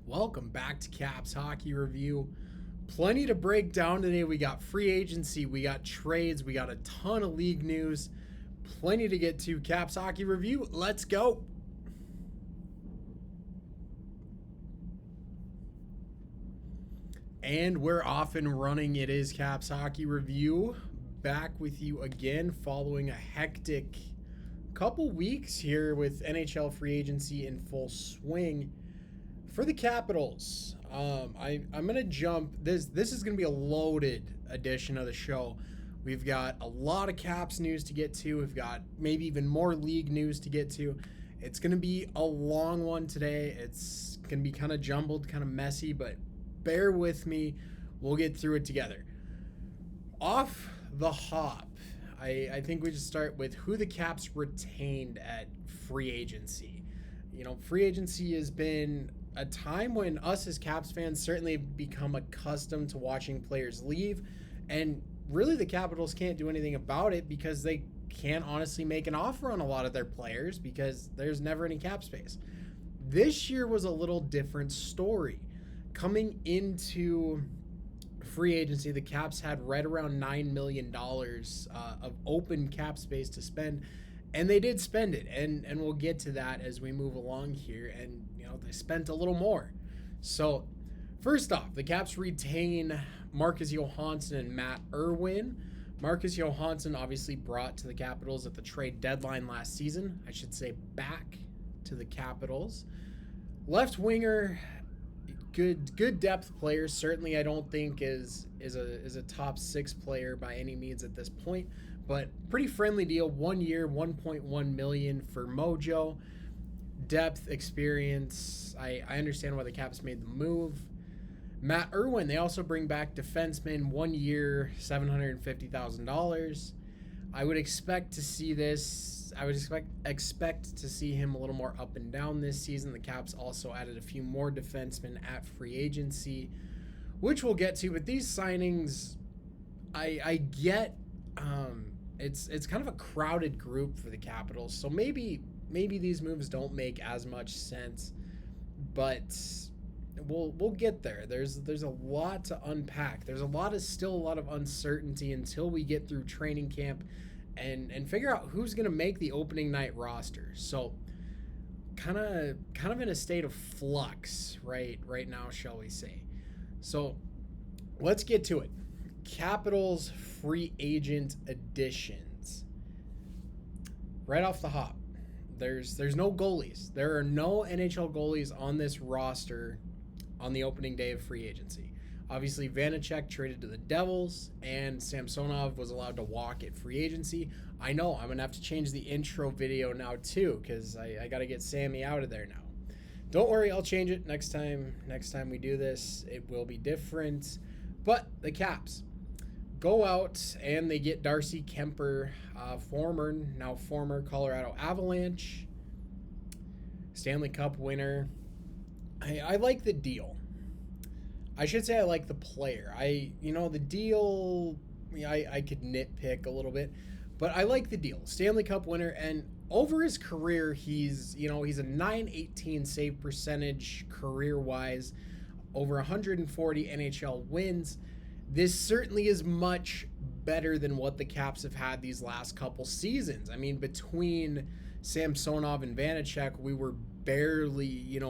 Welcome back to Caps Hockey Review. Plenty to break down today. We got free agency, we got trades, we got a ton of league news. Plenty to get to. Caps Hockey Review, let's go. And we're off and running. It is Caps Hockey Review. Back with you again following a hectic couple weeks here with NHL free agency in full swing. For the Capitals, I'm going to jump. This is going to be a loaded edition of the show. We've got a lot of Caps news to get to. We've got maybe even more league news to get to. It's going to be a long one today. It's going to be kind of jumbled, kind of messy, but bear with me. We'll get through it together. Off the hop, I think we just start with who the Caps retained at free agency. You know, free agency has been a time when us as Caps fans certainly become accustomed to watching players leave, and really the Capitals can't do anything about it because they can't honestly make an offer on a lot of their players because there's never any cap space. This year was a little different story. Coming into free agency, the Caps had right around $9 million of open cap space to spend, and they did spend it, and we'll get to that as we move along here. And you know, they spent a little more. So first off, the Caps retain Marcus Johansson and Matt Irwin. Marcus Johansson obviously brought to the Capitals at the trade deadline last season. I should say back to the Capitals. Left winger, good depth player. Certainly, I don't think is a top 6 player by any means at this point, but pretty friendly deal. 1 year, $1.1 million for Mojo. Depth, experience. I understand why the Caps made the move. Matt Irwin, they also bring back defenseman, 1 year, $750,000. I would expect to see this. I would expect to see him a little more up and down this season. The Caps also added a few more defensemen at free agency, which we'll get to. But these signings, I get. It's kind of a crowded group for the Capitals, so maybe these moves don't make as much sense, but we'll get there. There's a lot to unpack. There's still a lot of uncertainty until we get through training camp and figure out who's going to make the opening night roster. So kind of in a state of flux right now, shall we say. So let's get to it. Capitals free agent additions. Right off the hop, there's no goalies. There are no NHL goalies on this roster on the opening day of free agency. Obviously, Vanacek traded to the Devils, and Samsonov was allowed to walk at free agency. I know, I'm going to have to change the intro video now, too, because I got to get Sammy out of there now. Don't worry, I'll change it next time. Next time we do this, it will be different. But the Caps go out, and they get Darcy Kuemper, former Colorado Avalanche, Stanley Cup winner. I like the deal. I should say I like the player. The deal, I could nitpick a little bit, but I like the deal. Stanley Cup winner, and over his career, he's a .918 save percentage career-wise, over 140 NHL wins. This certainly is much better than what the Caps have had these last couple seasons. I mean, between Samsonov and Vanacek, we were barely,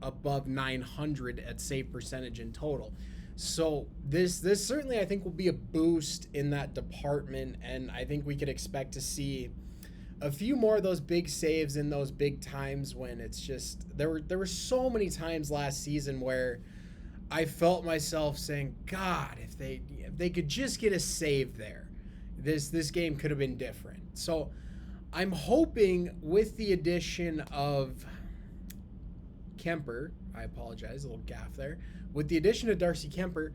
above 900 at save percentage in total. So this certainly, I think, will be a boost in that department, and I think we could expect to see a few more of those big saves in those big times when it's just there were so many times last season where I felt myself saying, God, if they could just get a save there, this game could have been different. So I'm hoping with the addition of Kuemper, I apologize, a little gaffe there. With the addition of Darcy Kuemper,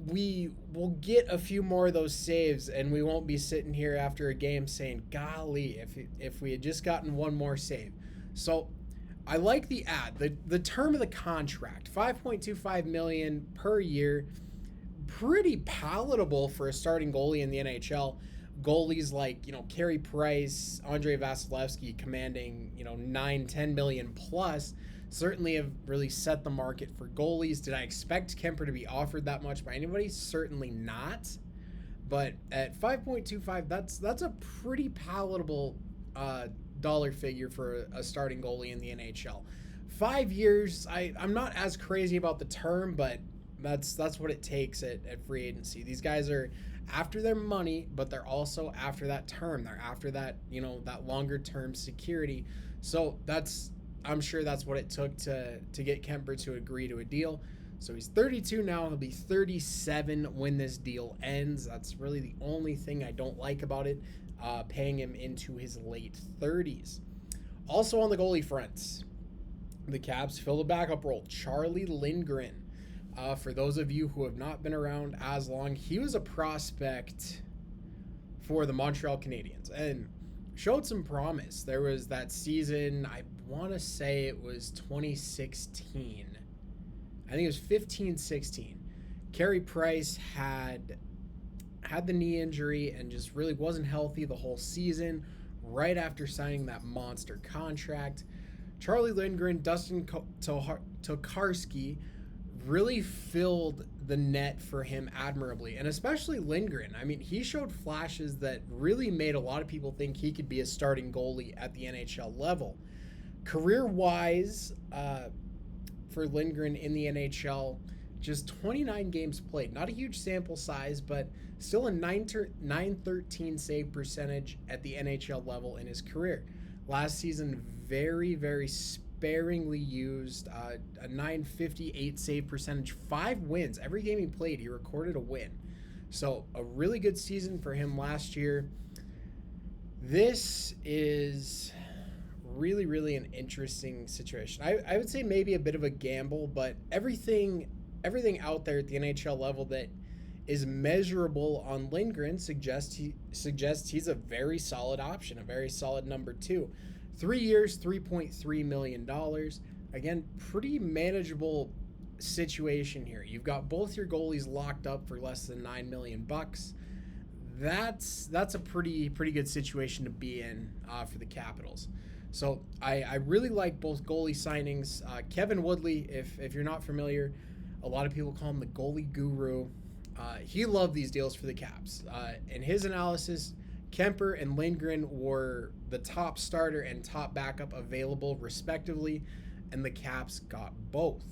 we will get a few more of those saves, and we won't be sitting here after a game saying, golly, if we had just gotten one more save. So I like the ad. The term of the contract, $5.25 million per year, pretty palatable for a starting goalie in the NHL. goalies like, Carey Price, Andrei Vasilevsky commanding, 9, 10 million plus certainly have really set the market for goalies. Did I expect Kemper to be offered that much by anybody? Certainly not. But at 5.25, that's a pretty palatable dollar figure for a starting goalie in the NHL. 5 years, I'm not as crazy about the term, but that's what it takes at free agency. These guys are after their money, but they're also after that term. They're after that, that longer term security. So I'm sure that's what it took to get Kemper to agree to a deal. So he's 32 now. He'll be 37 when this deal ends. That's really the only thing I don't like about it, paying him into his late 30s. Also on the goalie front, the Caps fill the backup role. Charlie Lindgren. For those of you who have not been around as long, he was a prospect for the Montreal Canadiens and showed some promise. There was that season, I want to say it was 2016. I think it was 15-16. Carey Price had the knee injury and just really wasn't healthy the whole season right after signing that monster contract. Charlie Lindgren, Dustin Tokarski really filled the net for him admirably, and especially Lindgren. I mean, he showed flashes that really made a lot of people think he could be a starting goalie at the NHL level. Career-wise, for Lindgren in the NHL, just 29 games played. Not a huge sample size, but still a 913 save percentage at the NHL level in his career. Last season, very, very sparingly used, a 958 save percentage, 5 wins. Every game he played, he recorded a win. So a really good season for him last year. This is really, really an interesting situation. I would say maybe a bit of a gamble, but everything out there at the NHL level that is measurable on Lindgren suggests he's a very solid option, a very solid number 2. 3 years, $3.3 million. Again, pretty manageable situation here. You've got both your goalies locked up for less than $9 million. That's a pretty good situation to be in for the Capitals. So I really like both goalie signings. Kevin Woodley, if you're not familiar, a lot of people call him the goalie guru. He loved these deals for the Caps. In his analysis, Kemper and Lindgren were the top starter and top backup available respectively, and the Caps got both.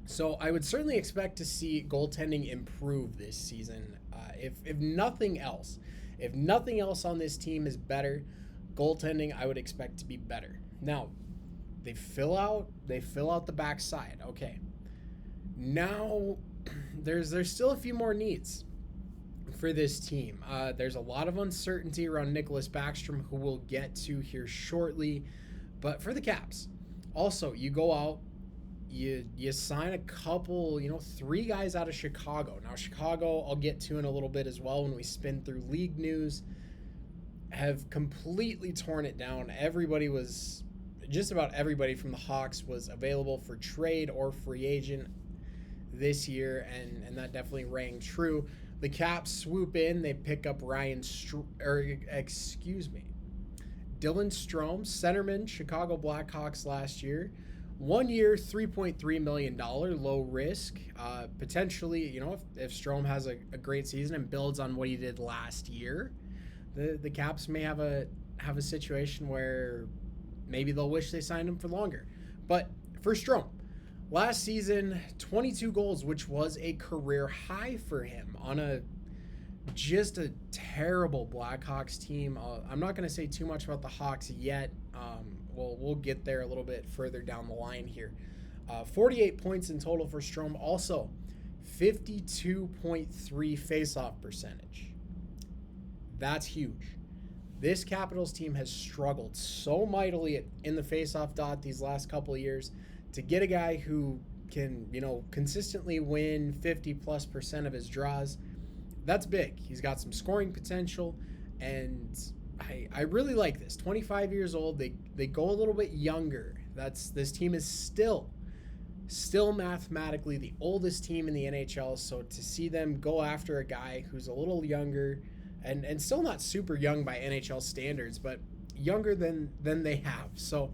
So I would certainly expect to see goaltending improve this season. If nothing else on this team is better, goaltending I would expect to be better. Now, they fill out the backside. Okay. Now there's still a few more needs for this team. There's a lot of uncertainty around Nicholas Baxter, who we'll get to here shortly. But for the Caps, also, you go out, you sign a couple, 3 guys out of Chicago. Now, Chicago, I'll get to in a little bit as well when we spin through league news, have completely torn it down. Just about everybody from the Hawks was available for trade or free agent this year, and that definitely rang true. The Caps swoop in. They pick up Dylan Strome, centerman, Chicago Blackhawks last year. 1 year, $3.3 million, low risk. Potentially, if Strome has a great season and builds on what he did last year, the Caps may have a situation where maybe they'll wish they signed him for longer. But for Strome, last season, 22 goals, which was a career high for him on just a terrible Blackhawks team. I'm not going to say too much about the Hawks yet. We'll get there a little bit further down the line here. 48 points in total for Strome. Also, 52.3 faceoff percentage. That's huge. This Capitals team has struggled so mightily in the faceoff dot these last couple of years. To get a guy who can, consistently win 50+% of his draws, that's big. He's got some scoring potential, and I really like this. 25 years old, they go a little bit younger. This team is still mathematically the oldest team in the NHL, so to see them go after a guy who's a little younger, and still not super young by NHL standards, but younger than they have. So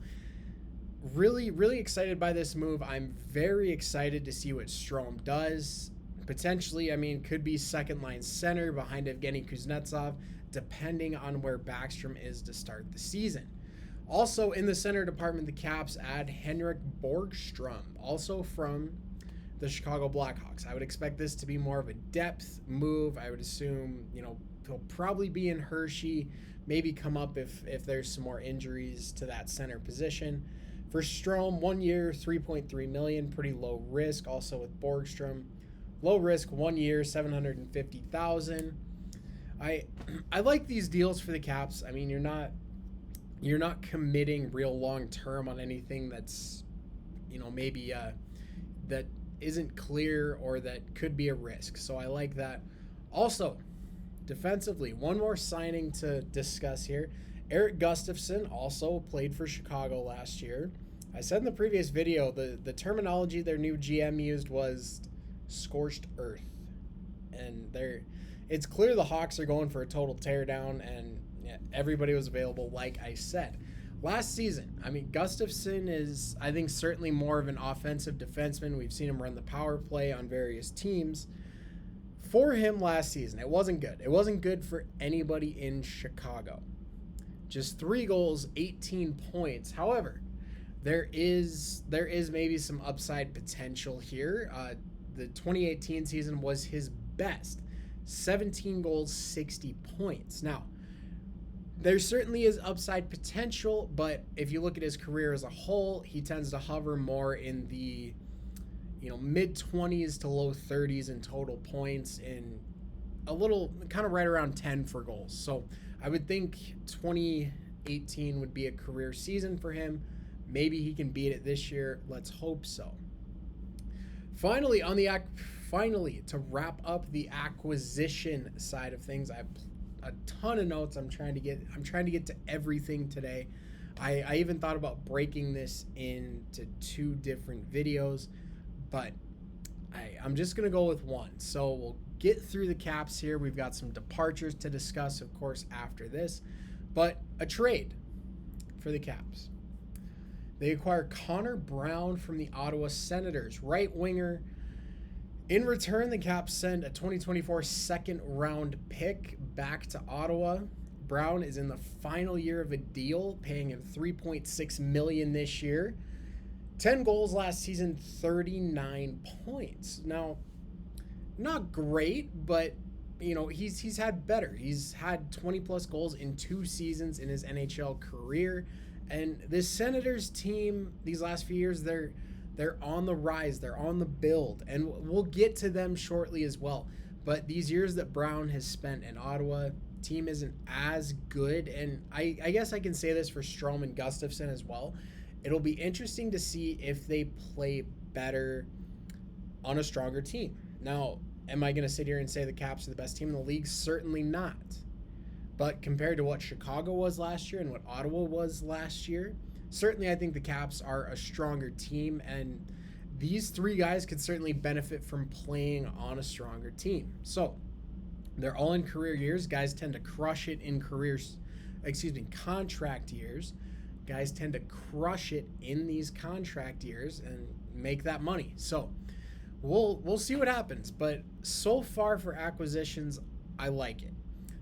really, really excited by this move. I'm very excited to see what Strome does. Potentially, I mean, could be second line center behind Evgeny Kuznetsov, depending on where Baxter is to start the season. Also in the center department, the Caps add Henrik Borgstrom, also from the Chicago Blackhawks. I would expect this to be more of a depth move. I would assume, he'll probably be in Hershey, maybe come up if there's some more injuries to that center position. For Strome, 1 year, $3.3 million, pretty low risk. Also with Borgstrom, low risk, 1 year, $750,000. I like these deals for the Caps. I mean, you're not committing real long term on anything that's, maybe that isn't clear or that could be a risk. So I like that. Also, defensively, one more signing to discuss here. Erik Gustafsson also played for Chicago last year. I said in the previous video, the terminology their new GM used was scorched earth. And it's clear the Hawks are going for a total teardown, and everybody was available, like I said. Last season, I mean, Gustafsson is, I think, certainly more of an offensive defenseman. We've seen him run the power play on various teams. For him last season, it wasn't good. It wasn't good for anybody in Chicago. Just 3 goals, 18 points. However, there is maybe some upside potential here. The 2018 season was his best. 17 goals, 60 points. Now, there certainly is upside potential, but if you look at his career as a whole, he tends to hover more in the mid-20s to low 30s in total points, and a little kind of right around 10 for goals. So I would think 2018 would be a career season for him. Maybe he can beat it this year. Let's hope so. Finally, to wrap up the acquisition side of things, I have a ton of notes. I'm trying to get to everything today. I even thought about breaking this into 2 different videos, but I'm just going to go with one. So we'll get through the Caps here. We've got some departures to discuss, of course, after this, but a trade for the Caps. They acquire Connor Brown from the Ottawa Senators, right winger. In return, the Caps send a 2024 second-round pick back to Ottawa. Brown is in the final year of a deal, paying him $3.6 million this year. 10 goals last season, 39 points. Now, not great, but he's had better. He's had 20-plus goals in 2 seasons in his NHL career. And this Senators team, these last few years, they're on the rise. They're on the build. And we'll get to them shortly as well. But these years that Brown has spent in Ottawa, team isn't as good. And I guess I can say this for Strome and Gustafsson as well. It'll be interesting to see if they play better on a stronger team. Now, am I going to sit here and say the Caps are the best team in the league? Certainly not. But compared to what Chicago was last year and what Ottawa was last year, certainly I think the Caps are a stronger team, and these 3 guys could certainly benefit from playing on a stronger team. So they're all in career years. Guys tend to crush it in contract years. Guys tend to crush it in these contract years and make that money. So we'll see what happens. But so far for acquisitions, I like it.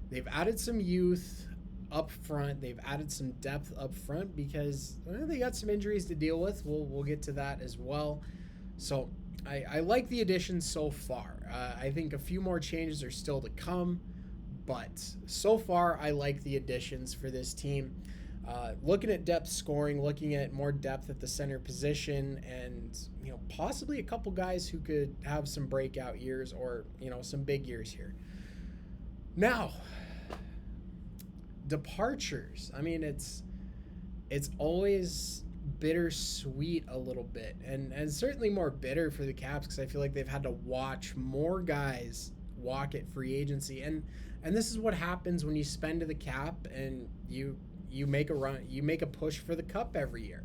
They've added some youth up front. They've added some depth up front because they got some injuries to deal with. We'll get to that as well. So I like the additions so far. I think a few more changes are still to come, but so far I like the additions for this team. Looking at depth scoring, looking at more depth at the center position, and possibly a couple guys who could have some breakout years or some big years here. Now, departures. I mean, it's always bittersweet a little bit, and certainly more bitter for the Caps because I feel like they've had to watch more guys walk at free agency, and this is what happens when you spend to the cap and you make a run, you make a push for the cup every year.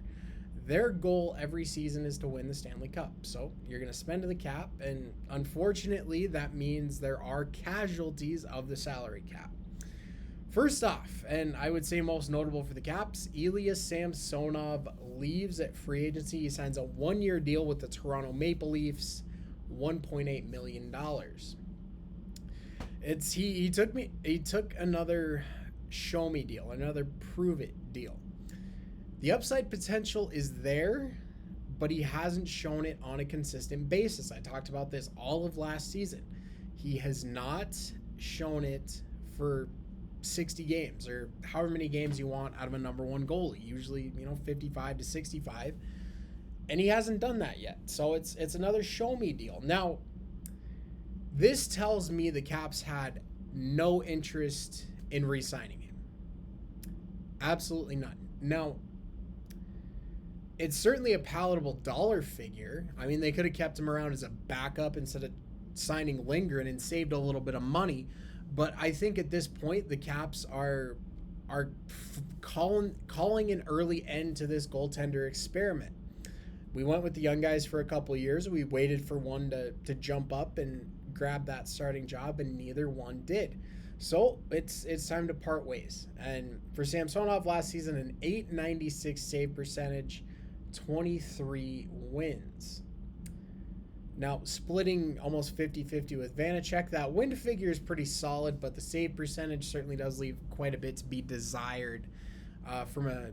Their goal every season is to win the Stanley Cup. So you're going to spend to the cap, and unfortunately that means there are casualties of the salary cap. First off, and I would say most notable for the Caps, Ilya Samsonov leaves at free agency. He signs a 1-year deal with the Toronto Maple Leafs, $1.8 million. He took another show me deal, another prove it deal. The upside potential is there, but he hasn't shown it on a consistent basis. I talked about this all of last season. He has not shown it for 60 games or however many games you want out of a number one goalie, usually 55 to 65, and he hasn't done that yet. So it's another show me deal. Now this tells me the Caps had no interest in re-signing him. Absolutely none. Now it's certainly a palatable dollar figure. I mean, they could have kept him around as a backup instead of signing Lindgren and saved a little bit of money. But I think at this point, the Caps are calling an early end to this goaltender experiment. We went with the young guys for a couple of years. We waited for one to jump up and grab that starting job, and neither one did. So it's time to part ways. And for Samsonov last season, an .896 save percentage, 23 wins. Now, splitting almost 50-50 with Vanacek, that win figure is pretty solid, but the save percentage certainly does leave quite a bit to be desired from a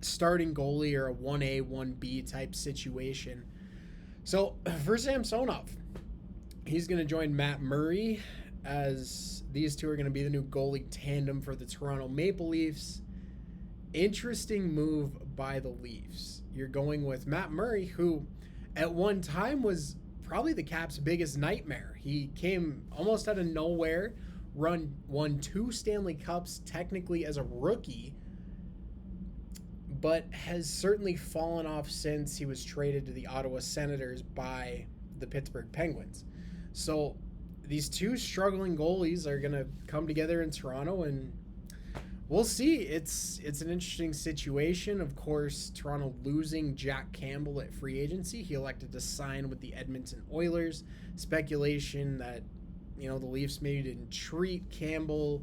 starting goalie or a 1A, 1B type situation. So, for Samsonov, he's going to join Matt Murray, as these two are going to be the new goalie tandem for the Toronto Maple Leafs. Interesting move by the Leafs. You're going with Matt Murray, who at one time was probably the Caps' biggest nightmare. He came almost out of nowhere, won 2 Stanley Cups technically as a rookie, but has certainly fallen off since he was traded to the Ottawa Senators by the Pittsburgh Penguins. So these two struggling goalies are going to come together in Toronto, and we'll see. It's an interesting situation. Of course, Toronto losing Jack Campbell at free agency. He elected to sign with the Edmonton Oilers. Speculation that, the Leafs maybe didn't treat Campbell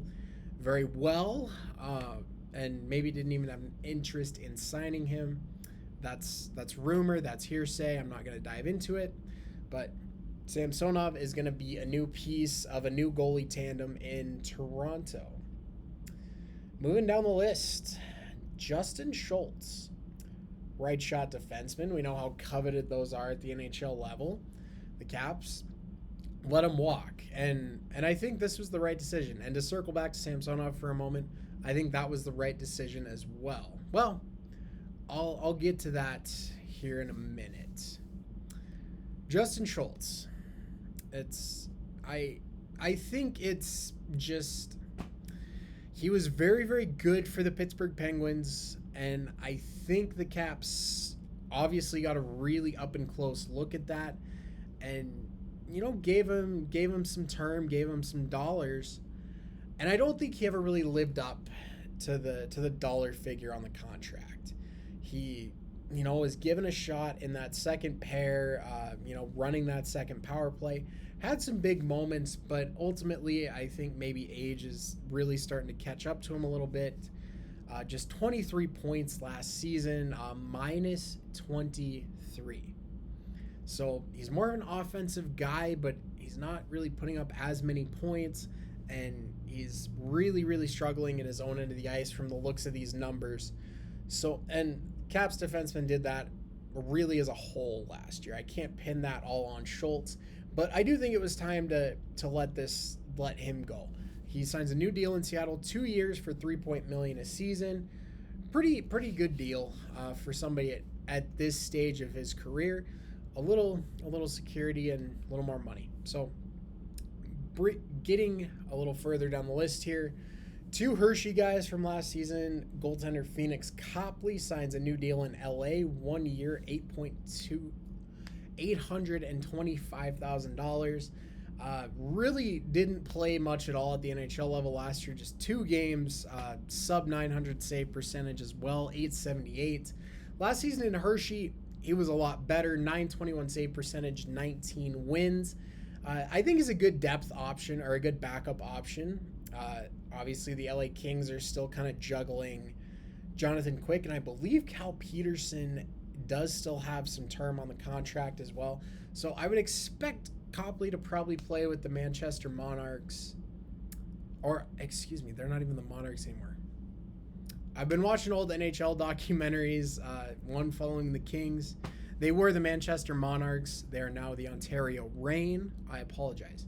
very well, and maybe didn't even have an interest in signing him. That's rumor. That's hearsay. I'm not going to dive into it. But Samsonov is going to be a new piece of a new goalie tandem in Toronto. Moving down the list, Justin Schultz, right shot defenseman. We know how coveted those are at the NHL level. The Caps let him walk, and I think this was the right decision. And to circle back to Samsonov for a moment, I think that was the right decision as well. Well, I'll get to that here in a minute. Justin Schultz, I think it's just. He was very, very good for the Pittsburgh Penguins, and I think the Caps obviously got a really up and close look at that, and gave him some term, gave him some dollars, and I don't think he ever really lived up to the dollar figure on the contract. He was given a shot in that second pair, running that second power play. Had some big moments, but ultimately I think maybe age is really starting to catch up to him a little bit. Just 23 points last season, minus 23. So he's more of an offensive guy, but he's not really putting up as many points, and he's really, really struggling in his own end of the ice from the looks of these numbers. So, and Caps defenseman did that really as a whole last year. I can't pin that all on Schultz, but I do think it was time to let him go. He signs a new deal in Seattle, 2 years for $3 million a season. Pretty good deal for somebody at this stage of his career. A little security and a little more money. So getting a little further down the list here, 2 Hershey guys from last season. Goaltender Phoenix Copley signs a new deal in LA, 1 year, $825,000. Really didn't play much at all at the NHL level last year, just 2 games, sub 900 save percentage as well, 878. Last season in Hershey, he was a lot better, 921 save percentage, 19 wins. I think he's a good depth option or a good backup option. Obviously, the LA Kings are still kind of juggling Jonathan Quick, and I believe Cal Peterson does still have some term on the contract as well. So I would expect Copley to probably play with the Manchester Monarchs. Or, excuse me, they're not even the Monarchs anymore. I've been watching old NHL documentaries, one following the Kings. They were the Manchester Monarchs. They are now the Ontario Reign. I apologize.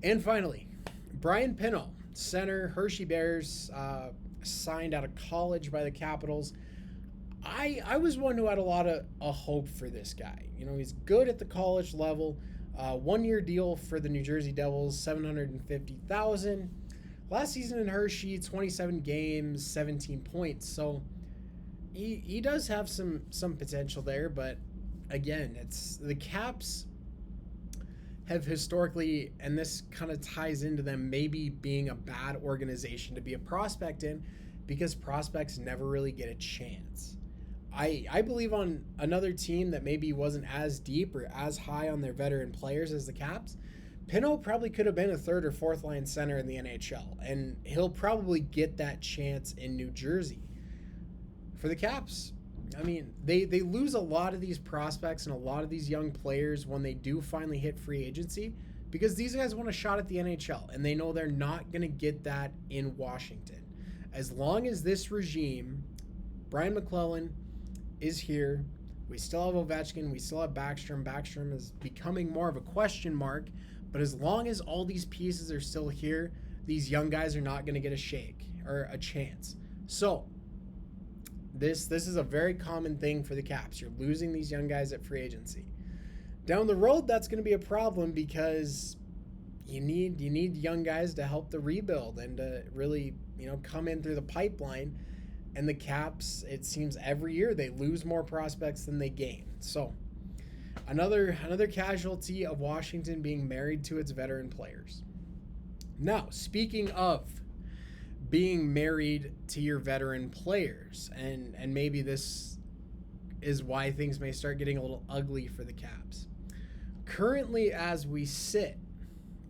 And finally, Brian Pino, center, Hershey Bears, signed out of college by the Capitals. I was one who had a lot of hope for this guy. You know, he's good at the college level. 1-year deal for the New Jersey Devils, $750,000. Last season in Hershey, 27 games, 17 points. So he does have some potential there, but again, it's the Caps have historically, and this kind of ties into them maybe being a bad organization to be a prospect in, because prospects never really get a chance. I believe on another team that maybe wasn't as deep or as high on their veteran players as the Caps, Pino probably could have been a third or fourth line center in the NHL, and he'll probably get that chance in New Jersey. For the Caps, I mean, they lose a lot of these prospects and a lot of these young players when they do finally hit free agency, because these guys want a shot at the NHL, and they know they're not going to get that in Washington. As long as this regime, Brian McClellan, is here, we still have Ovechkin, we still have Baxter. Baxter is becoming more of a question mark, but as long as all these pieces are still here, these young guys are not going to get a shake or a chance. So this is a very common thing for the Caps. You're losing these young guys at free agency. Down the road, that's going to be a problem, because you need young guys to help the rebuild and to really, come in through the pipeline. And the Caps, it seems every year they lose more prospects than they gain. So another casualty of Washington being married to its veteran players. Now, speaking of being married to your veteran players, and maybe this is why things may start getting a little ugly for the Caps. Currently, as we sit,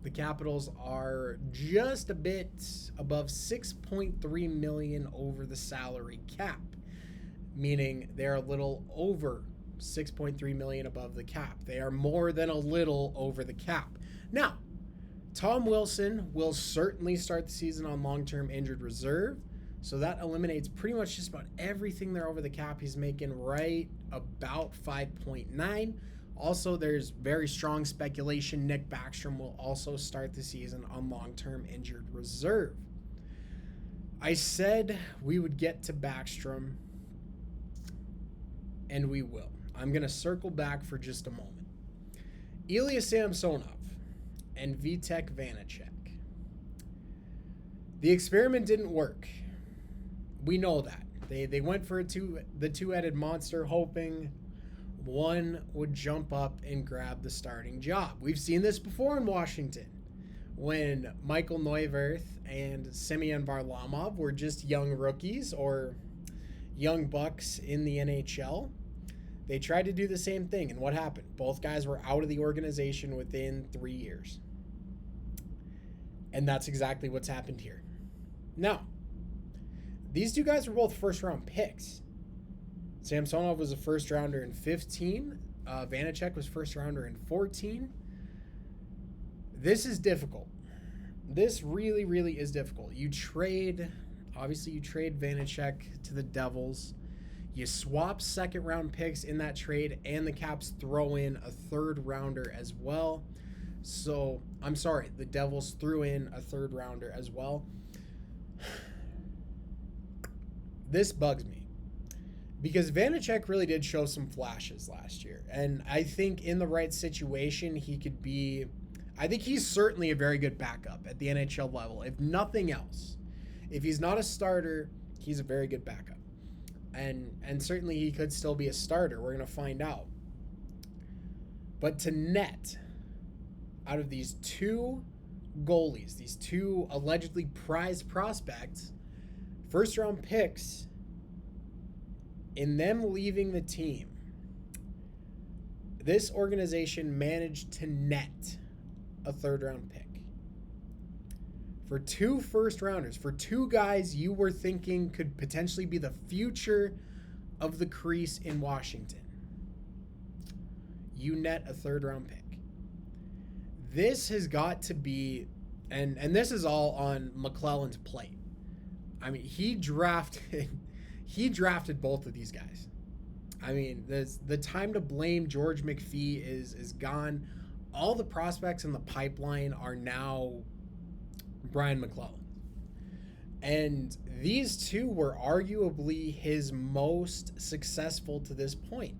the Capitals are just a bit above $6.3 million over the salary cap, meaning they're a little over $6.3 million above the cap. They are more than a little over the cap. Now, Tom Wilson will certainly start the season on long-term injured reserve, so that eliminates pretty much just about everything there over the cap. He's making right about 5.9. Also, there's very strong speculation Nick Backstrom will also start the season on long-term injured reserve. I said we would get to Backstrom, and we will. I'm going to circle back for just a moment. Ilya Samsonov and Vitek Vanacek. The experiment didn't work. We know that. They went for the two-headed monster, hoping one would jump up and grab the starting job. We've seen this before in Washington, when Michael Neuwirth and Semyon Varlamov were just young rookies or young bucks in the NHL. They tried to do the same thing, and what happened? Both guys were out of the organization within 3 years. And that's exactly what's happened here. Now, these two guys were both first-round picks. Samsonov was a first-rounder in 15. Vanacek was first-rounder in 14. This is difficult. This really, really is difficult. Obviously you trade Vanacek to the Devils. You swap second-round picks in that trade, and the Caps throw in a third-rounder as well. So, I'm sorry, the Devils threw in a third-rounder as well. This bugs me, because Vanacek really did show some flashes last year. And I think in the right situation, I think he's certainly a very good backup at the NHL level. If nothing else, if he's not a starter, he's a very good backup. And certainly he could still be a starter. We're going to find out. But to net out of these two goalies, these two allegedly prized prospects, first-round picks, in them leaving the team, this organization managed to net a third-round pick. for 2 first rounders, for 2 guys you were thinking could potentially be the future of the crease in Washington. You net a 3rd round pick. This has got to be, and this is all on McClellan's plate. I mean, he drafted both of these guys. I mean, the time to blame George McPhee is gone. All the prospects in the pipeline are now Brian McClellan. And these 2 were arguably his most successful to this point.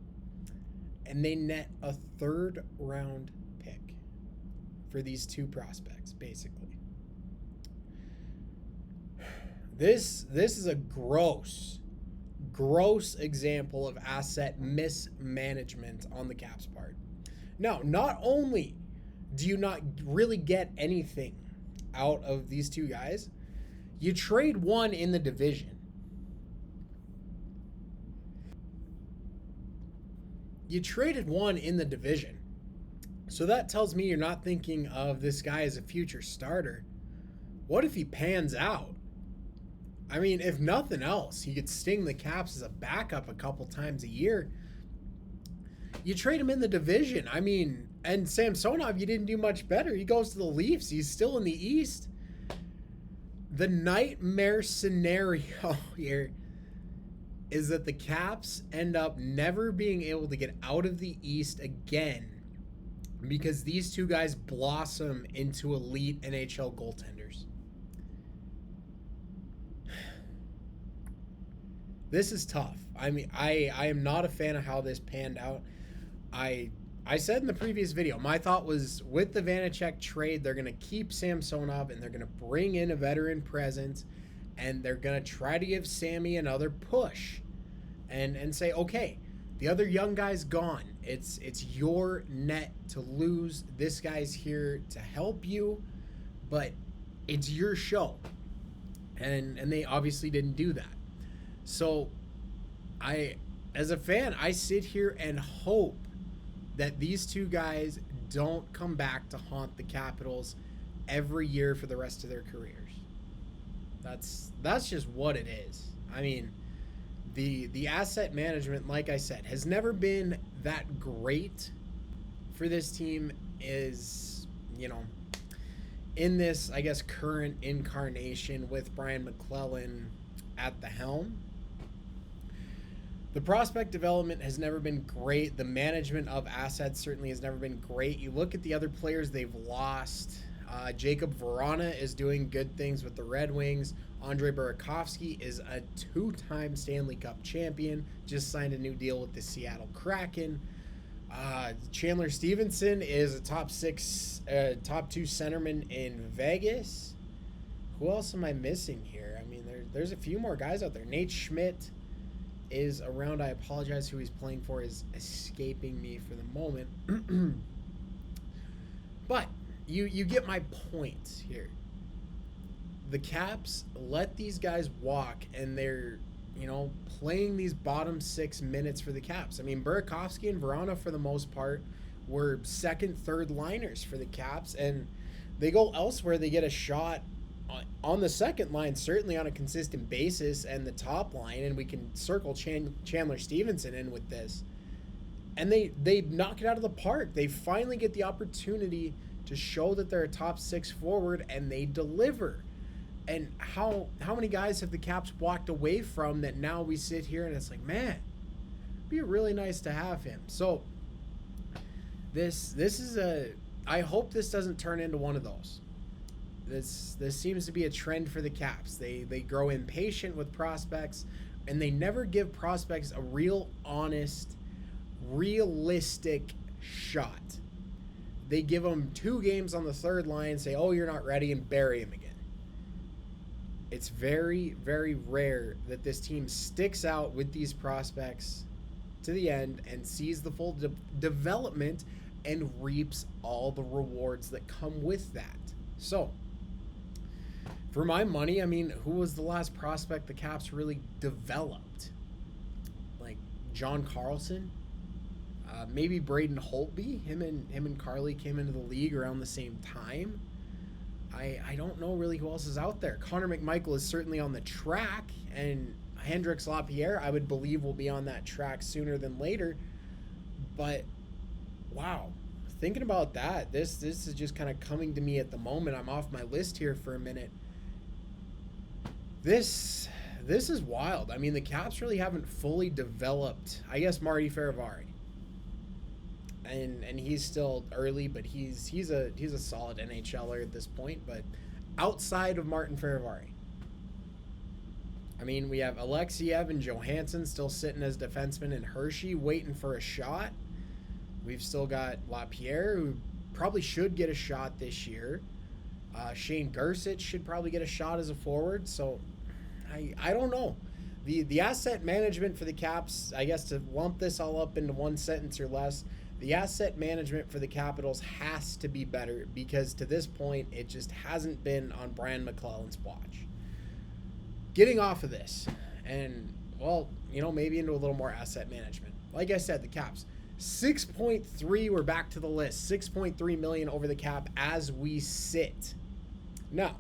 And they net a 3rd round pick for these 2 prospects, basically. This is a gross example of asset mismanagement on the Caps' part. Now, not only do you not really get anything out of these 2 guys, you trade one in the division. You traded one in the division. So that tells me you're not thinking of this guy as a future starter. What if he pans out? I mean, if nothing else, he could sting the Caps as a backup a couple times a year. You trade him in the division. I mean, and Samsonov, you didn't do much better. He goes to the Leafs. He's still in the East. The nightmare scenario here is that the Caps end up never being able to get out of the East again because these 2 guys blossom into elite NHL goaltenders. This is tough. I mean, I am not a fan of how this panned out. I said in the previous video, my thought was with the Vanacek trade, they're going to keep Samsonov and they're going to bring in a veteran presence and they're going to try to give Sammy another push and say, okay, the other young guy's gone. It's your net to lose. This guy's here to help you, but it's your show. And they obviously didn't do that. So as a fan, I sit here and hope that these 2 guys don't come back to haunt the Capitals every year for the rest of their careers. That's just what it is. I mean, the asset management, like I said, has never been that great for this team. Is, in this, I guess, current incarnation with Brian McClellan at the helm. The prospect development has never been great. The management of assets certainly has never been great. You look at the other players they've lost. Jacob Vrana is doing good things with the Red Wings. Andre Burakovsky is a 2-time Stanley Cup champion. Just signed a new deal with the Seattle Kraken. Chandler Stevenson is a top 2 centerman in Vegas. Who else am I missing here? I mean, there's a few more guys out there. Nate Schmidt is around. I apologize, who he's playing for is escaping me for the moment. But you get my point here. The Caps let these guys walk, and they're playing these bottom 6 minutes for the Caps. I mean, Burakovsky and Vrana, for the most part, were 2nd, 3rd liners for the Caps, and they go elsewhere. They get a shot on the 2nd line, certainly on a consistent basis, and the top line, and we can circle Chandler Stevenson in with this. And they knock it out of the park. They finally get the opportunity to show that they're a top 6 forward, and they deliver. And how many guys have the Caps walked away from that now we sit here and it's like, man, it'd be really nice to have him. So this is I hope this doesn't turn into one of those. This seems to be a trend for the Caps. They grow impatient with prospects, and they never give prospects a real honest, realistic shot. They give them 2 games on the 3rd line, say, oh, you're not ready, and bury him again. It's very, very rare that this team sticks out with these prospects to the end and sees the full development and reaps all the rewards that come with that. So, for my money, I mean, who was the last prospect the Caps really developed? Like John Carlson? Maybe Braden Holtby? Him and Carly came into the league around the same time. I don't know really who else is out there. Connor McMichael is certainly on the track, and Hendrix Lapierre, I would believe, will be on that track sooner than later. But, wow. Thinking about that, this is just kind of coming to me at the moment. I'm off my list here for a minute. This is wild. I mean, the Caps really haven't fully developed, I guess, Marty Ferravari. And he's still early, but he's a solid NHLer at this point. But outside of Martin Ferravari, I mean, we have Alexiev and Johansson still sitting as defensemen, and Hershey waiting for a shot. We've still got Lapierre, who probably should get a shot this year. Shane Gersich should probably get a shot as a forward. So I don't know. The asset management for the Caps, I guess to lump this all up into one sentence or less, the asset management for the Capitals has to be better, because to this point, it just hasn't been on Brian McClellan's watch. Getting off of this, and, well, maybe into a little more asset management. Like I said, the Caps, 6.3, we're back to the list. 6.3 million over the cap as we sit. Now,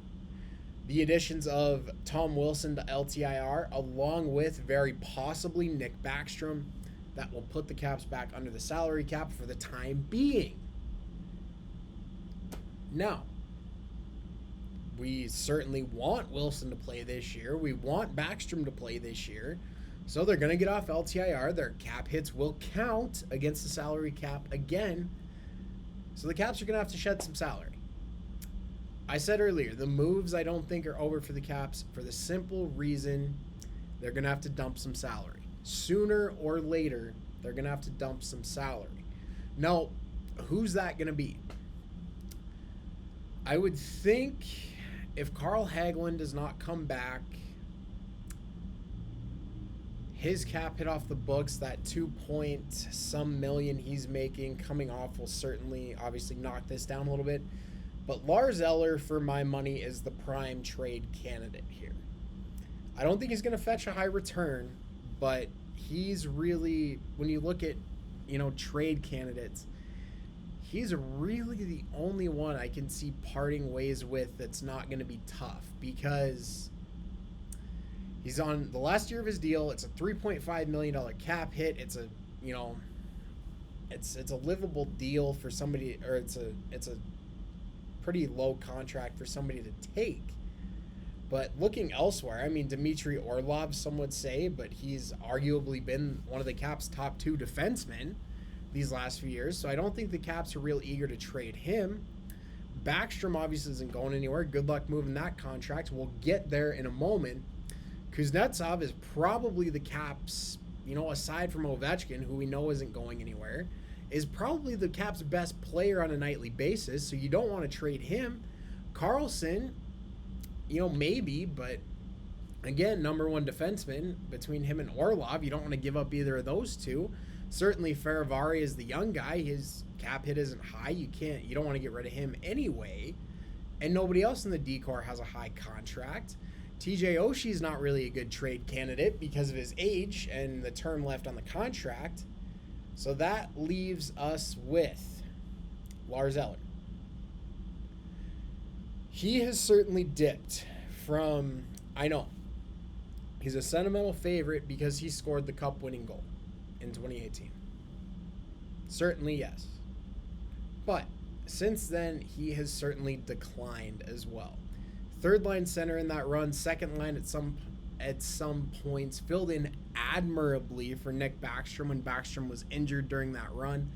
the additions of Tom Wilson to LTIR, along with very possibly Nick Baxter, that will put the Caps back under the salary cap for the time being. Now, we certainly want Wilson to play this year. We want Baxter to play this year. So they're going to get off LTIR. Their cap hits will count against the salary cap again. So the Caps are going to have to shed some salary. I said earlier, the moves I don't think are over for the Caps for the simple reason they're going to have to dump some salary. Sooner or later, they're going to have to dump some salary. Now, who's that going to be? I would think if Carl Hagelin does not come back, his cap hit off the books, that 2-point-some million he's making coming off will certainly obviously knock this down a little bit. But Lars Eller, for my money, is the prime trade candidate here. I don't think he's going to fetch a high return, but he's really, when you look at, trade candidates, he's really the only one I can see parting ways with that's not going to be tough, because he's on the last year of his deal. It's a $3.5 million cap hit. It's a, it's a livable deal for somebody, or it's a pretty low contract for somebody to take. But looking elsewhere, I mean, Dmitry Orlov, some would say, but he's arguably been one of the Caps' top 2 defensemen these last few years, so I don't think the Caps are real eager to trade him. Backstrom obviously isn't going anywhere. Good luck moving that contract. We'll get there in a moment. Kuznetsov is probably the Caps, aside from Ovechkin, who we know isn't going anywhere, is probably the Caps' best player on a nightly basis, so you don't want to trade him. Carlson, maybe, but again, number 1 defenseman between him and Orlov. You don't want to give up either of those two. Certainly Ferravari is the young guy. His cap hit isn't high. You don't want to get rid of him anyway. And nobody else in the decor has a high contract. TJ Oshie's not really a good trade candidate because of his age and the term left on the contract. So that leaves us with Lars Eller. He has certainly dipped from, I know, he's a sentimental favorite because he scored the cup-winning goal in 2018. Certainly, yes. But since then, he has certainly declined as well. Third-line center in that run, second line at some points, filled in admirably for Nick Baxter when Baxter was injured during that run.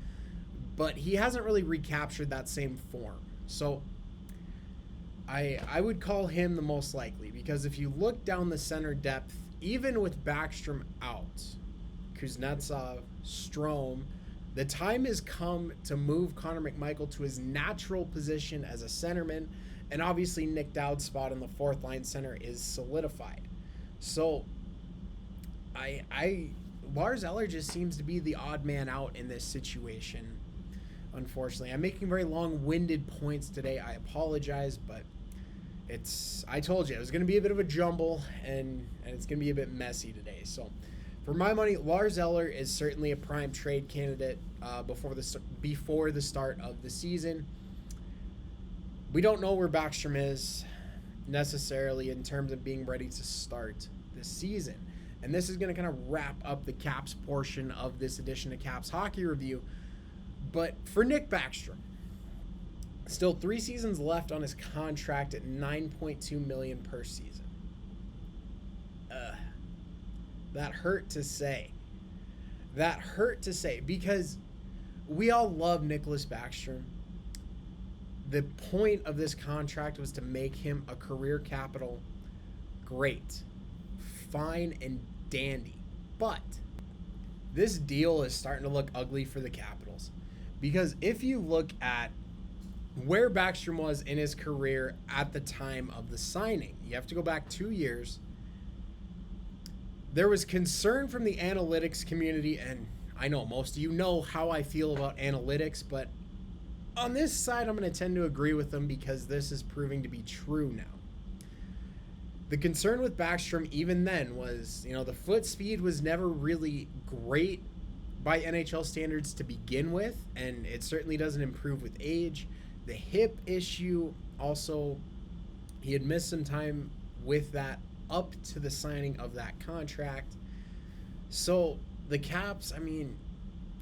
But he hasn't really recaptured that same form. So I would call him the most likely, because if you look down the center depth, even with Backstrom out, Kuznetsov, Strome, the time has come to move Connor McMichael to his natural position as a centerman, and obviously Nick Dowd's spot in the fourth line center is solidified. So Lars Eller just seems to be the odd man out in this situation, unfortunately. I'm making very long-winded points today. I apologize, but I told you, it was going to be a bit of a jumble, and it's going to be a bit messy today. So for my money, Lars Eller is certainly a prime trade candidate before the start of the season. We don't know where Baxter is necessarily in terms of being ready to start the season. And this is going to kind of wrap up the Caps portion of this edition of Caps Hockey Review. But for Nick Backstrom, still 3 seasons left on his contract at $9.2 million per season. That hurt to say. That hurt to say because we all love Nicholas Backstrom. The point of this contract was to make him a career capital. Great. Fine and dandy. But this deal is starting to look ugly for the Capitals. Because if you look at where Backstrom was in his career at the time of the signing, you have to go back 2 years. There was concern from the analytics community, and I know most of you know how I feel about analytics, but on this side, I'm going to tend to agree with them because this is proving to be true now. The concern with Backstrom even then was, the foot speed was never really great by NHL standards to begin with, and it certainly doesn't improve with age. The hip issue also, he had missed some time with that up to the signing of that contract. So the Caps,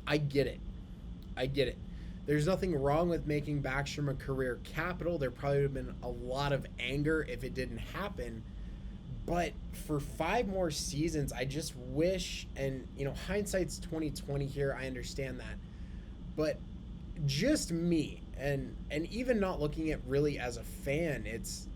I get it. There's nothing wrong with making Backstrom a career capital. There probably would have been a lot of anger if it didn't happen. But for 5 more seasons, I just wish, and hindsight's 2020 here, I understand that. But just me, and even not looking at really as a fan, it's,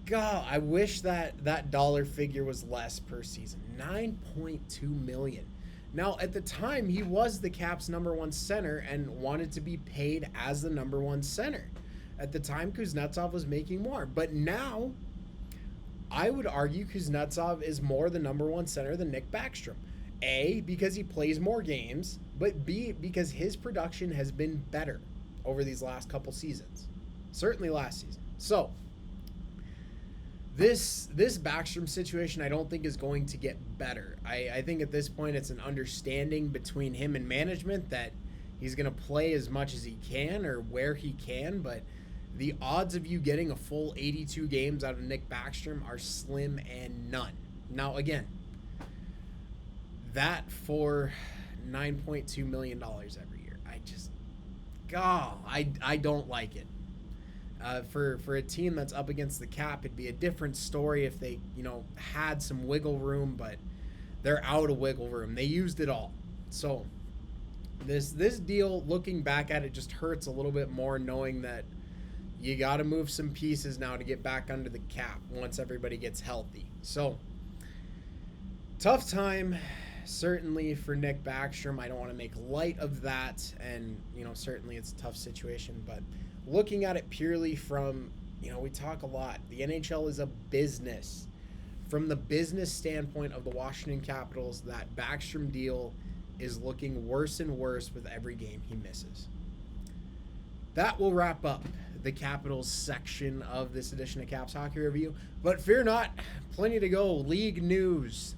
God, I wish that dollar figure was less per season. $9.2 million. Now, at the time, he was the Caps' number 1 center and wanted to be paid as the number 1 center. At the time, Kuznetsov was making more. But now, I would argue Kuznetsov is more the number 1 center than Nick Backstrom. A, because he plays more games, but B, because his production has been better over these last couple seasons. Certainly last season. So, This Backstrom situation I don't think is going to get better. I think at this point it's an understanding between him and management that he's going to play as much as he can or where he can, but the odds of you getting a full 82 games out of Nick Backstrom are slim and none. Now again, that for $9.2 million every year. I don't like it. For a team that's up against the cap, it'd be a different story if they, had some wiggle room, but they're out of wiggle room. They used it all. So this deal, looking back at it, just hurts a little bit more knowing that you got to move some pieces now to get back under the cap once everybody gets healthy. So tough time, certainly for Nick Backstrom. I don't want to make light of that, and certainly it's a tough situation, but looking at it purely from, we talk a lot. The NHL is a business. From the business standpoint of the Washington Capitals, that Backstrom deal is looking worse and worse with every game he misses. That will wrap up the Capitals section of this edition of Caps Hockey Review. But fear not, plenty to go. League news.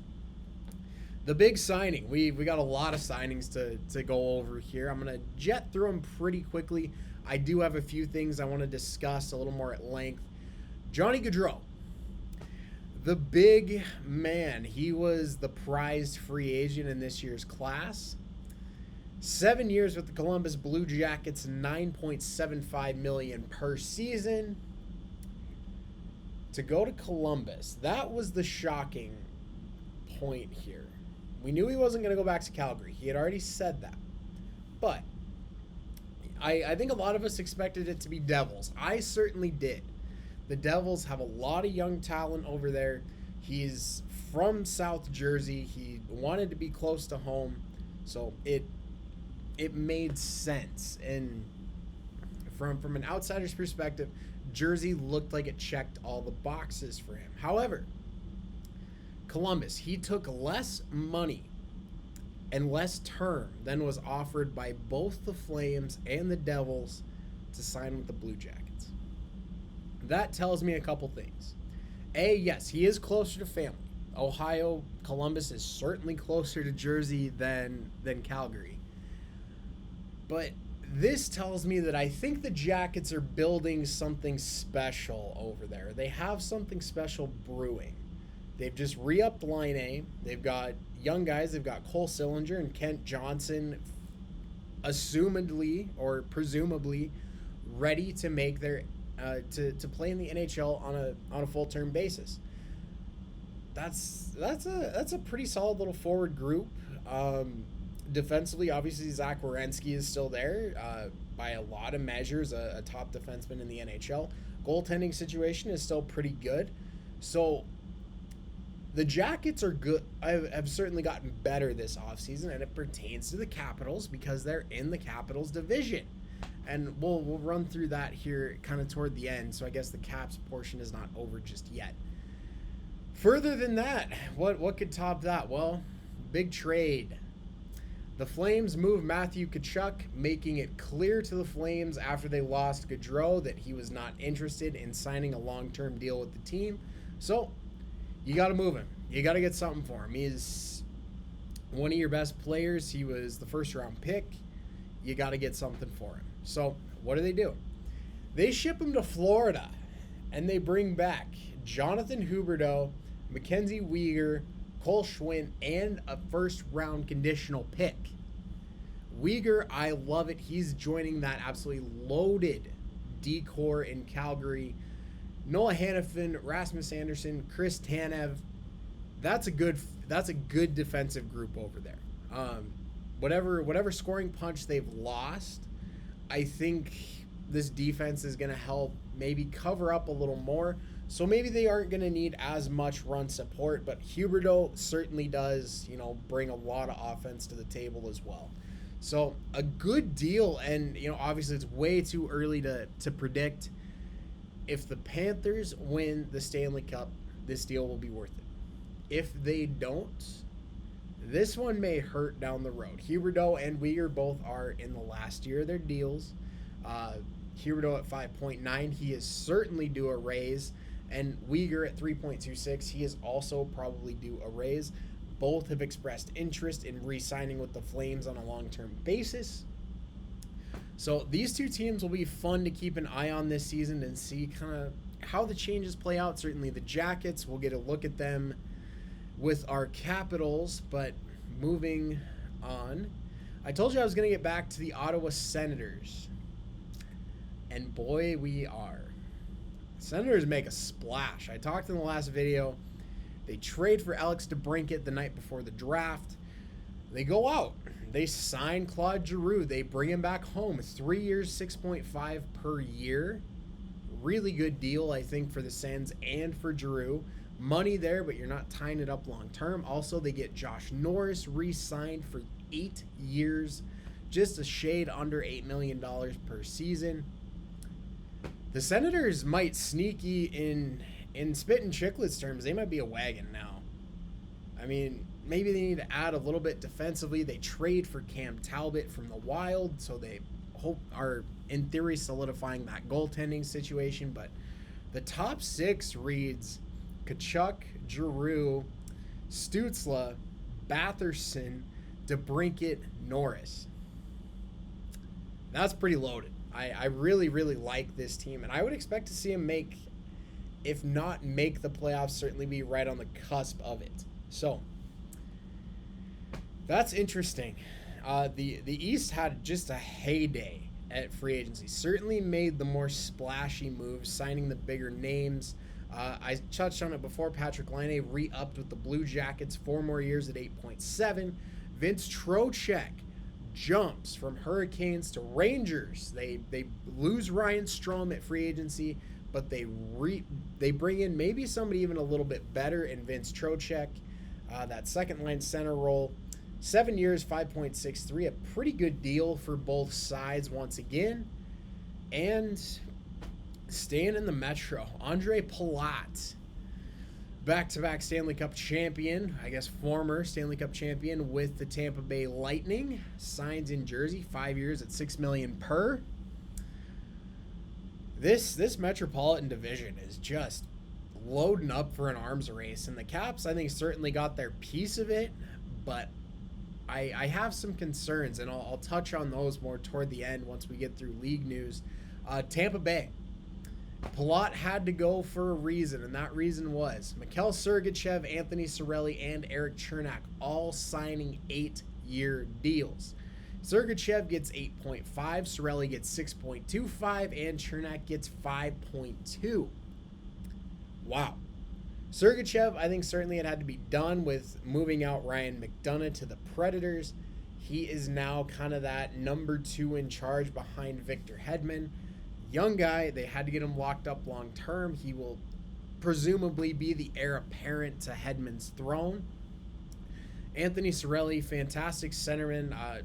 The big signing. We got a lot of signings to go over here. I'm going to jet through them pretty quickly. I do have a few things I want to discuss a little more at length. Johnny Gaudreau, the big man. He was the prized free agent in this year's class. 7 years with the Columbus Blue Jackets, $9.75 million per season. To go to Columbus, that was the shocking point here. We knew he wasn't going to go back to Calgary. He had already said that. But I think a lot of us expected it to be Devils. I certainly did. The Devils have a lot of young talent over there. He's from South Jersey. He wanted to be close to home. So it made sense. And from an outsider's perspective, Jersey looked like it checked all the boxes for him. However, Columbus, he took less money and less term than was offered by both the Flames and the Devils to sign with the Blue Jackets. That tells me a couple things. A, yes, he is closer to family. Ohio, Columbus is certainly closer to Jersey than Calgary. But this tells me that I think the Jackets are building something special over there. They have something special brewing. They've just re-upped line A. They've got young guys. They've got Cole Sillinger and Kent Johansson, assumedly or presumably ready to make their to play in the NHL on a full-term basis. That's a pretty solid little forward group. Defensively, obviously, Zach Werenski is still there. By a lot of measures, a top defenseman in the NHL. Goaltending situation is still pretty good. So the Jackets are good. Have certainly gotten better this offseason, and it pertains to the Capitals because they're in the Capitals division. And we'll run through that here kind of toward the end, so I guess the Caps portion is not over just yet. Further than that, what could top that? Well, big trade. The Flames move Matthew Tkachuk, making it clear to the Flames after they lost Gaudreau that he was not interested in signing a long-term deal with the team. So, you got to move him. You got to get something for him. He is one of your best players. He was the first-round pick. You got to get something for him. So, what do? They ship him to Florida, and they bring back Jonathan Huberdeau, Mackenzie Weegar, Cole Schwinn, and a first-round conditional pick. Weegar, I love it. He's joining that absolutely loaded D-core in Calgary. Noah Hannafin, Rasmus Anderson, Chris Tanev. That's a good defensive group over there. Whatever scoring punch they've lost, I think this defense is going to help maybe cover up a little more. So maybe they aren't going to need as much run support, but Huberdeau certainly does, bring a lot of offense to the table as well. So a good deal, and obviously it's way too early to predict. If the Panthers win the Stanley Cup, this deal will be worth it. If they don't, this one may hurt down the road. Huberdeau and Weegar both are in the last year of their deals. Huberdeau at 5.9, he is certainly due a raise. And Weegar at 3.26, he is also probably due a raise. Both have expressed interest in re-signing with the Flames on a long-term basis. So these two teams will be fun to keep an eye on this season and see kind of how the changes play out. Certainly the Jackets, we'll get a look at them with our Capitals. But moving on, I told you I was going to get back to the Ottawa Senators. And boy, we are. Senators make a splash. I talked in the last video. They trade for Alex DeBrincat the night before the draft. They go out. They sign Claude Giroux. They bring him back home. 3 years, 6.5 per year. Really good deal, I think, for the Sens and for Giroux. Money there, but you're not tying it up long term. Also, they get Josh Norris re-signed for 8 years. Just a shade under $8 million per season. The Senators might sneaky in Spit and Chicklets terms. They might be a wagon now. I mean, maybe they need to add a little bit defensively. They trade for Cam Talbot from the Wild, so they are in theory solidifying that goaltending situation. But the top six reads Tkachuk, Giroux, Stützle, Batherson, DeBrincat, Norris. That's pretty loaded. I really, really like this team, and I would expect to see them make, if not make the playoffs, certainly be right on the cusp of it. So, that's interesting. The East had just a heyday at free agency. Certainly made the more splashy moves, signing the bigger names. I touched on it before. Patrick Laine re-upped with the Blue Jackets 4 more years at 8.7. Vince Trocheck jumps from Hurricanes to Rangers. They lose Ryan Strome at free agency, but they bring in maybe somebody even a little bit better in Vince Trocheck. That second line center role, 7 years, 5.63, a pretty good deal for both sides once again. And staying in the Metro, Andre Palat, back-to-back Stanley Cup champion, I guess former Stanley Cup champion with the Tampa Bay Lightning, signs in Jersey, 5 years at $6 million per. This Metropolitan Division is just loading up for an arms race, and the Caps, I think, certainly got their piece of it, but I have some concerns, and I'll touch on those more toward the end once we get through league news. Tampa Bay. Palat had to go for a reason, and that reason was Mikhail Sergachev, Anthony Cirelli, and Erik Chernak all signing 8-year deals. Sergachev gets 8.5, Cirelli gets 6.25, and Chernak gets 5.2. Wow. Sergachev, I think certainly it had to be done with moving out Ryan McDonagh to the Predators. He is now kind of that number 2 in charge behind Victor Hedman. Young guy, they had to get him locked up long term. He will presumably be the heir apparent to Hedman's throne. Anthony Cirelli, fantastic centerman.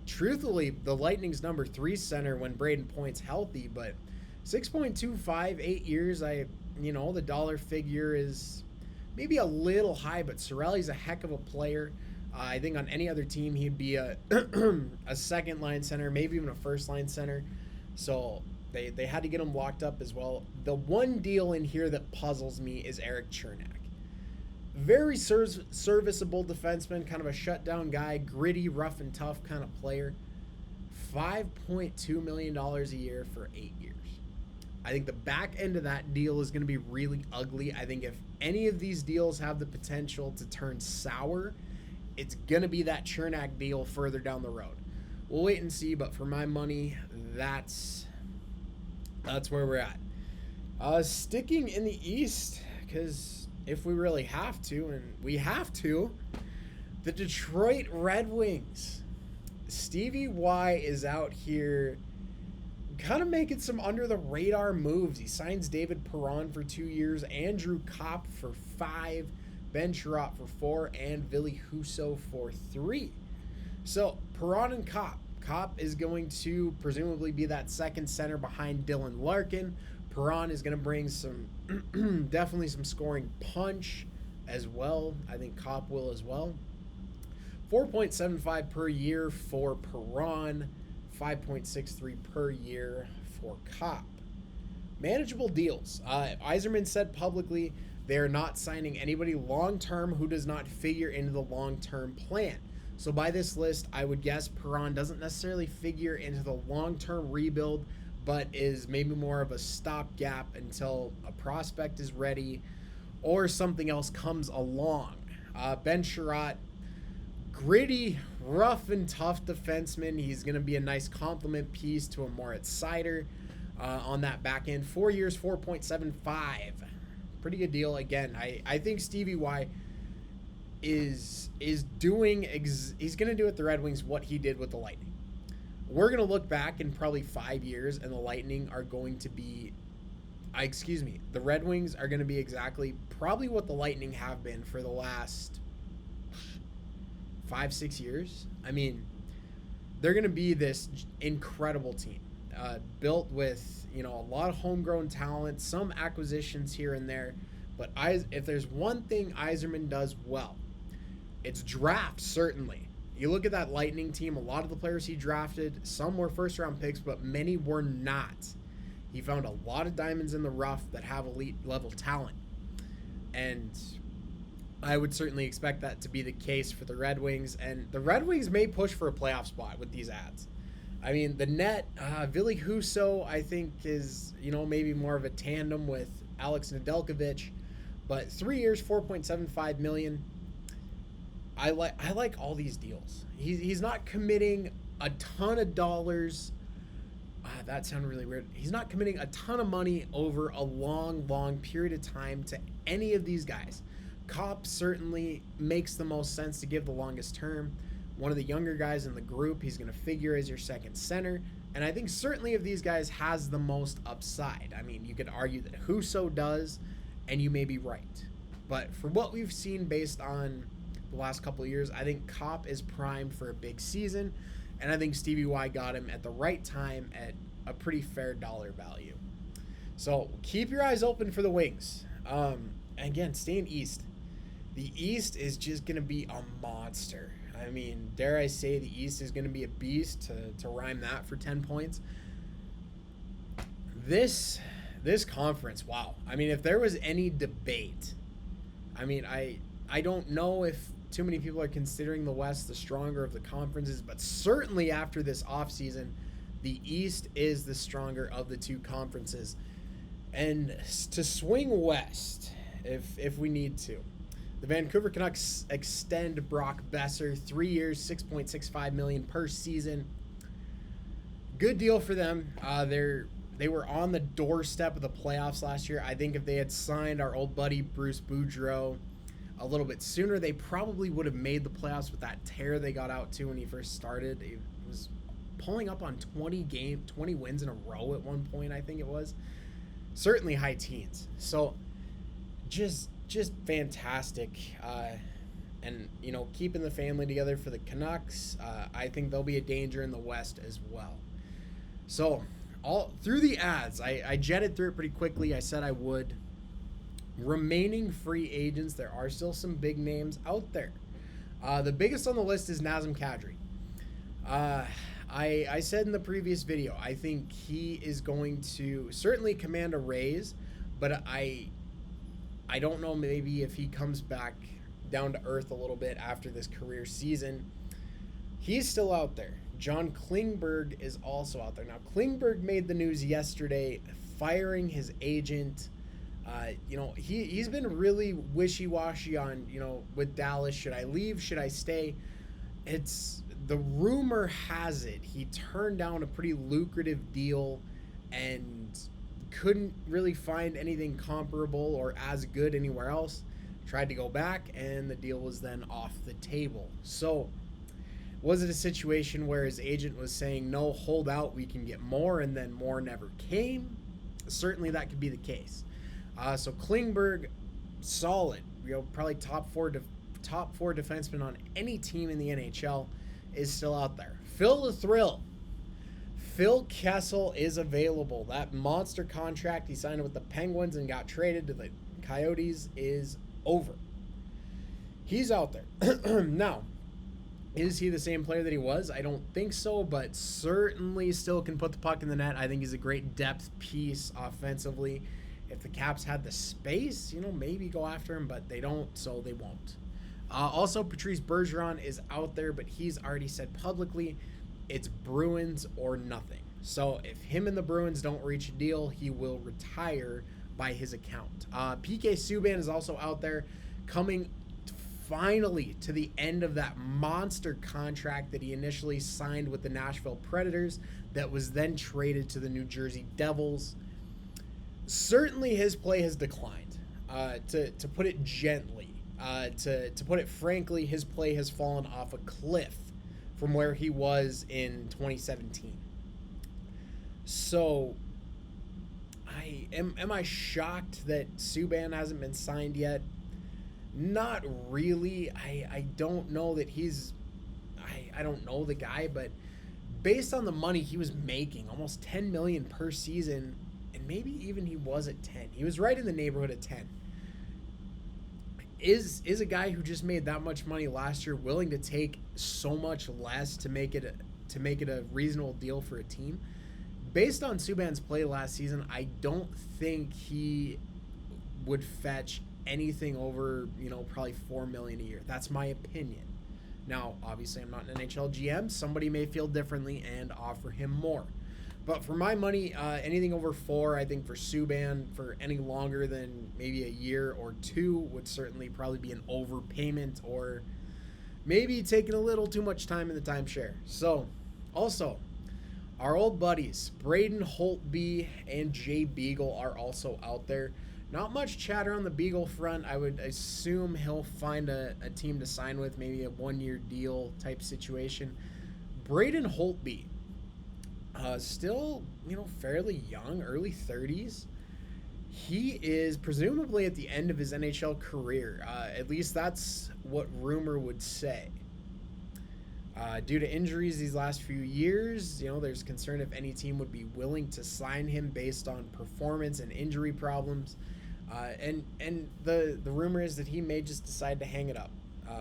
Truthfully, the Lightning's number 3 center when Braden Point's healthy, but 6.25, 8 years, the dollar figure is maybe a little high, but Cirelli's a heck of a player. I think on any other team, he'd be a second line center, maybe even a first line center. So they had to get him locked up as well. The one deal in here that puzzles me is Erik Chernak. Very serviceable defenseman, kind of a shutdown guy, gritty, rough and tough kind of player. $5.2 million a year for 8 years. I think the back end of that deal is going to be really ugly. I think if any of these deals have the potential to turn sour, it's going to be that Chernak deal further down the road. We'll wait and see, but for my money, that's where we're at. Sticking in the East, because if we really have to, and we have to, the Detroit Red Wings. Stevie Y is out here kind of making some under-the-radar moves. He signs David Perron for 2 years, Andrew Kopp for 5, Ben Chirot for 4, and Ville Husso for 3. So, Perron and Kopp. Kopp is going to presumably be that second center behind Dylan Larkin. Perron is going to bring some, definitely some scoring punch as well. I think Kopp will as well. 4.75 per year for Perron. 5.63 per year for Kopp. Manageable deals. Yzerman said publicly they are not signing anybody long-term who does not figure into the long-term plan. So by this list, I would guess Perron doesn't necessarily figure into the long-term rebuild, but is maybe more of a stopgap until a prospect is ready or something else comes along. Ben Chirot, gritty, rough and tough defenseman. He's going to be a nice complement piece to a Moritz Seider on that back end. 4 years, 4.75. Pretty good deal. Again, I think Stevie Y is doing, he's going to do with the Red Wings what he did with the Lightning. We're going to look back in probably 5 years, and the Lightning are going to be, the Red Wings are going to be exactly probably what the Lightning have been for the last 5-6 years. I mean, they're going to be this incredible team, built with, a lot of homegrown talent, some acquisitions here and there. But if there's one thing Yzerman does well, it's draft, certainly. You look at that Lightning team, a lot of the players he drafted, some were first-round picks, but many were not. He found a lot of diamonds in the rough that have elite-level talent. And I would certainly expect that to be the case for the Red Wings. And the Red Wings may push for a playoff spot with these ads. I mean, the net, Ville Husso, I think, is, maybe more of a tandem with Alex Nedeljkovic. But 3 years, $4.75 million. I like all these deals. He's not committing a ton of dollars. That sounded really weird. He's not committing a ton of money over a long period of time to any of these guys. Kopp certainly makes the most sense to give the longest term. One of the younger guys in the group, he's going to figure as your second center. And I think certainly of these guys has the most upside. I mean, you could argue that Husso does, and you may be right. But for what we've seen based on the last couple of years, I think Kopp is primed for a big season, and I think Stevie Y got him at the right time at a pretty fair dollar value. So keep your eyes open for the Wings. Again, staying East. The East is just going to be a monster. I mean, dare I say the East is going to be a beast, to rhyme that for 10 points. This conference, wow. I mean, if there was any debate, I mean, I don't know if too many people are considering the West the stronger of the conferences, but certainly after this offseason, the East is the stronger of the two conferences. And to swing west, if we need to, the Vancouver Canucks extend Brock Besser 3 years, $6.65 million per season. Good deal for them. They were on the doorstep of the playoffs last year. I think if they had signed our old buddy Bruce Boudreau a little bit sooner, they probably would have made the playoffs with that tear they got out to when he first started. It was pulling up on 20 wins in a row at one point, I think it was. Certainly high teens. So just fantastic. And, you know, keeping the family together for the Canucks, I think they'll be a danger in the West as well. So all through the ads, I jetted through it pretty quickly. I said I would. Remaining free agents, there are still some big names out there. The biggest on the list is Nazim Kadri. I said in the previous video, I think he is going to certainly command a raise, but I don't know maybe if he comes back down to earth a little bit after this career season. He's still out there. John Klingberg is also out there. Now, Klingberg made the news yesterday, firing his agent. You know, he's been really wishy-washy on, you know, with Dallas. Should I leave? Should I stay? The rumor has it he turned down a pretty lucrative deal and couldn't really find anything comparable or as good anywhere else. Tried to go back, and the deal was then off the table. So, was it a situation where his agent was saying, no, hold out, we can get more, and then more never came? Certainly that could be the case. So Klingberg, solid, you know, probably top four defenseman on any team in the NHL, is still out there. Phil the Thrill. Phil Kessel is available. That monster contract he signed with the Penguins and got traded to the Coyotes is over. He's out there. Now, is he the same player that he was? I don't think so, but certainly still can put the puck in the net. I think he's a great depth piece offensively. If the Caps had the space, you know, maybe go after him, but they don't, so they won't. Also, Patrice Bergeron is out there, but he's already said publicly it's Bruins or nothing. So if him and the Bruins don't reach a deal, he will retire by his account. PK Subban is also out there, coming finally to the end of that monster contract that he initially signed with the Nashville Predators that was then traded to the New Jersey Devils. Certainly his play has declined, to put it gently. To put it frankly, his play has fallen off a cliff from where he was in 2017. So, am I shocked that Subban hasn't been signed yet? Not really. I don't know that he's... I don't know the guy, but based on the money he was making, almost $10 million per season, and maybe even he was at 10. He was right in the neighborhood of 10. Is a guy who just made that much money last year willing to take so much less to make it a reasonable deal for a team? Based on Subban's play last season, I don't think he would fetch anything over, you know, probably $4 million a year. That's my opinion. Now, obviously, I'm not an NHL GM. Somebody may feel differently and offer him more. But for my money, anything over 4, I think for Subban, for any longer than maybe a year or 2, would certainly probably be an overpayment or maybe taking a little too much time in the timeshare. So, also, our old buddies, Braden Holtby and Jay Beagle, are also out there. Not much chatter on the Beagle front. I would assume he'll find a team to sign with, maybe a 1-year deal type situation. Braden Holtby, still, you know, fairly young, early 30s. He is presumably at the end of his NHL career. At least that's what rumor would say. Due to injuries these last few years, you know, there's concern if any team would be willing to sign him based on performance and injury problems. And the rumor is that he may just decide to hang it up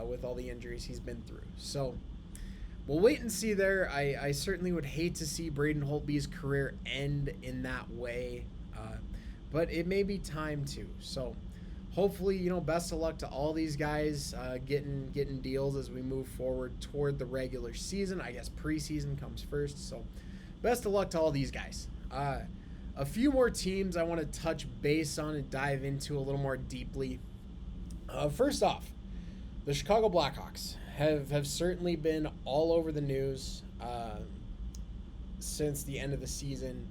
with all the injuries he's been through. So we'll wait and see there. I certainly would hate to see Braden Holtby's career end in that way, but it may be time to. So hopefully, best of luck to all these guys getting deals as we move forward toward the regular season. I guess preseason comes first, so best of luck to all these guys. A few more teams I want to touch base on and dive into a little more deeply. First off, the Chicago Blackhawks have certainly been all over the news since the end of the season.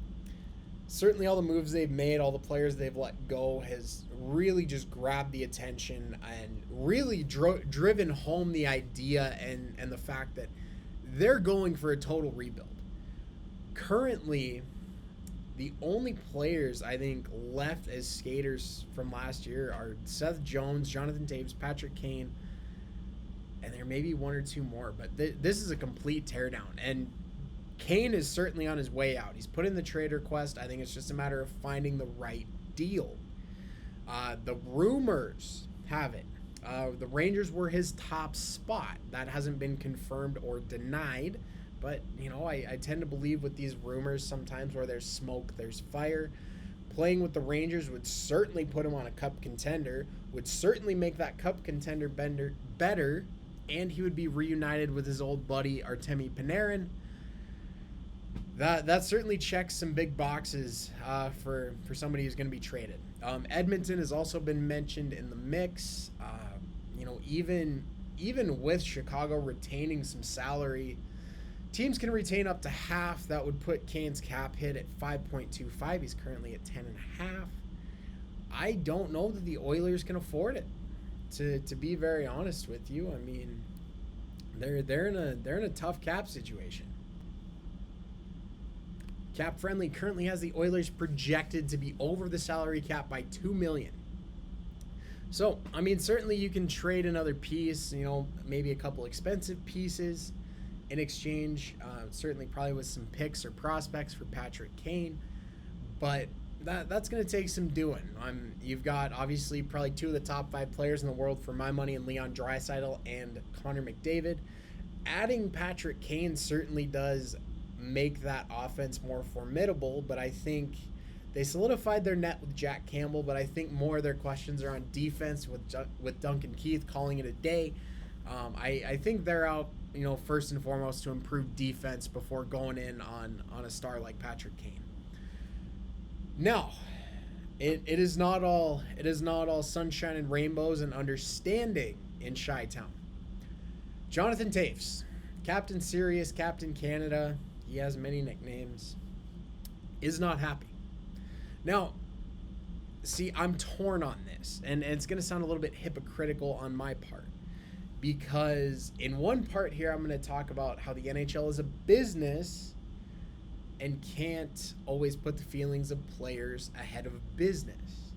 Certainly all the moves they've made, all the players they've let go has really just grabbed the attention and really driven home the idea and the fact that they're going for a total rebuild. Currently, the only players I think left as skaters from last year are Seth Jones, Jonathan Toews, Patrick Kane, and there may be one or two more, but this is a complete teardown. And Kane is certainly on his way out. He's put in the trade request. I think it's just a matter of finding the right deal. The rumors have it. The Rangers were his top spot. That hasn't been confirmed or denied. But, I tend to believe with these rumors sometimes where there's smoke, there's fire. Playing with the Rangers would certainly put him on a cup contender, would certainly make that cup contender better, and he would be reunited with his old buddy Artemi Panarin. That certainly checks some big boxes for somebody who's going to be traded. Edmonton has also been mentioned in the mix. Even with Chicago retaining some salary, teams can retain up to half. That would put Kane's cap hit at 5.25. He's currently at 10.5. I don't know that the Oilers can afford it. To be very honest with you, I mean, they're in a tough cap situation. Cap Friendly currently has the Oilers projected to be over the salary cap by $2 million. So, I mean, certainly you can trade another piece, maybe a couple expensive pieces in exchange, certainly probably with some picks or prospects for Patrick Kane, but that's going to take some doing. You've got obviously probably two of the top 5 players in the world for my money in Leon Draisaitl and Connor McDavid. Adding Patrick Kane certainly does make that offense more formidable, but I think they solidified their net with Jack Campbell, but I think more of their questions are on defense with Duncan Keith calling it a day. I think they're out, first and foremost to improve defense before going in on a star like Patrick Kane. Now, it is not all sunshine and rainbows and understanding in Chi-Town. Jonathan Toews, Captain Serious, Captain Canada, he has many nicknames, is not happy. Now, see, I'm torn on this, and it's going to sound a little bit hypocritical on my part, because in one part here, I'm going to talk about how the NHL is a business and can't always put the feelings of players ahead of business.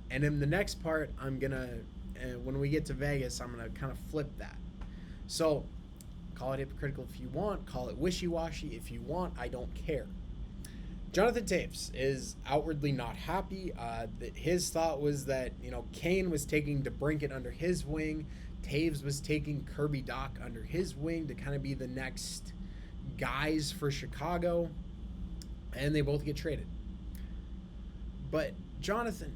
And in the next part, I'm going to, when we get to Vegas, I'm going to kind of flip that. So, call it hypocritical if you want, call it wishy-washy if you want, I don't care. Jonathan Toews is outwardly not happy. His thought was that, Kane was taking DeBrincat under his wing, Toews was taking Kirby Dach under his wing to kind of be the next guys for Chicago, and they both get traded. But Jonathan,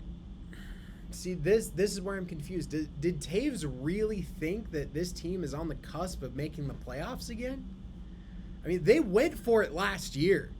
see, this is where I'm confused. Did Toews really think that this team is on the cusp of making the playoffs again? I mean, they went for it last year.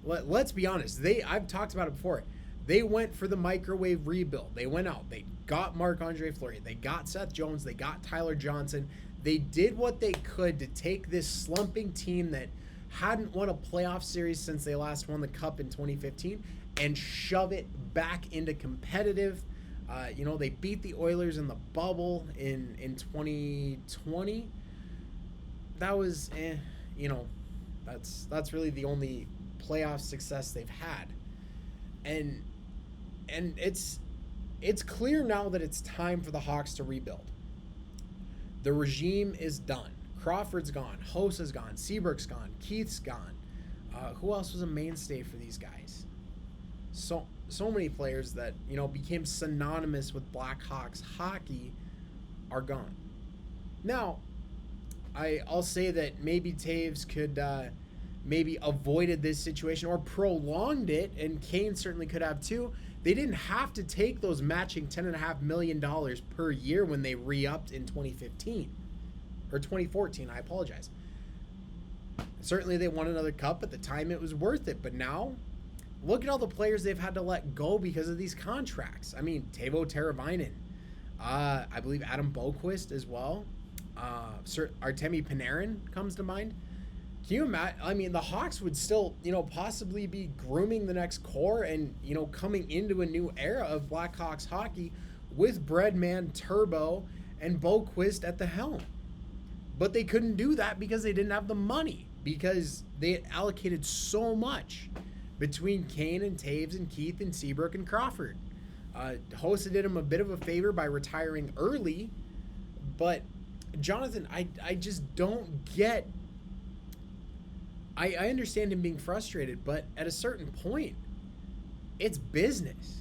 Let's be honest. I've talked about it before. They went for the microwave rebuild. They went out. They got Marc-Andre Fleury. They got Seth Jones. They got Tyler Johnson. They did what they could to take this slumping team that hadn't won a playoff series since they last won the Cup in 2015 and shove it back into competitive. They beat the Oilers in the bubble in 2020. That was, that's really the only playoff success they've had. And it's clear now that it's time for the Hawks to rebuild. The regime is done. Crawford's gone. Hosa's gone. Seabrook's gone. Keith's gone. Who else was a mainstay for these guys? So many players that, became synonymous with Blackhawks hockey are gone. Now, I'll say that maybe Toews could maybe avoided this situation or prolonged it, and Kane certainly could have too. They didn't have to take those matching $10.5 million per year when they re-upped in 2015 or 2014. I apologize. Certainly they won another cup. At the time it was worth it. But now, look at all the players they've had to let go because of these contracts. I mean, Teuvo Teravainen. I believe Adam Boqvist as well. Artemi Panarin comes to mind. Can you imagine? I mean, the Hawks would still, possibly be grooming the next core and, coming into a new era of Blackhawks hockey with Breadman, Turbo, and Boqvist at the helm. But they couldn't do that because they didn't have the money, because they had allocated so much between Kane and Taves and Keith and Seabrook and Crawford. Hossa did him a bit of a favor by retiring early, but Jonathan, I just don't get. I understand him being frustrated, but at a certain point, it's business.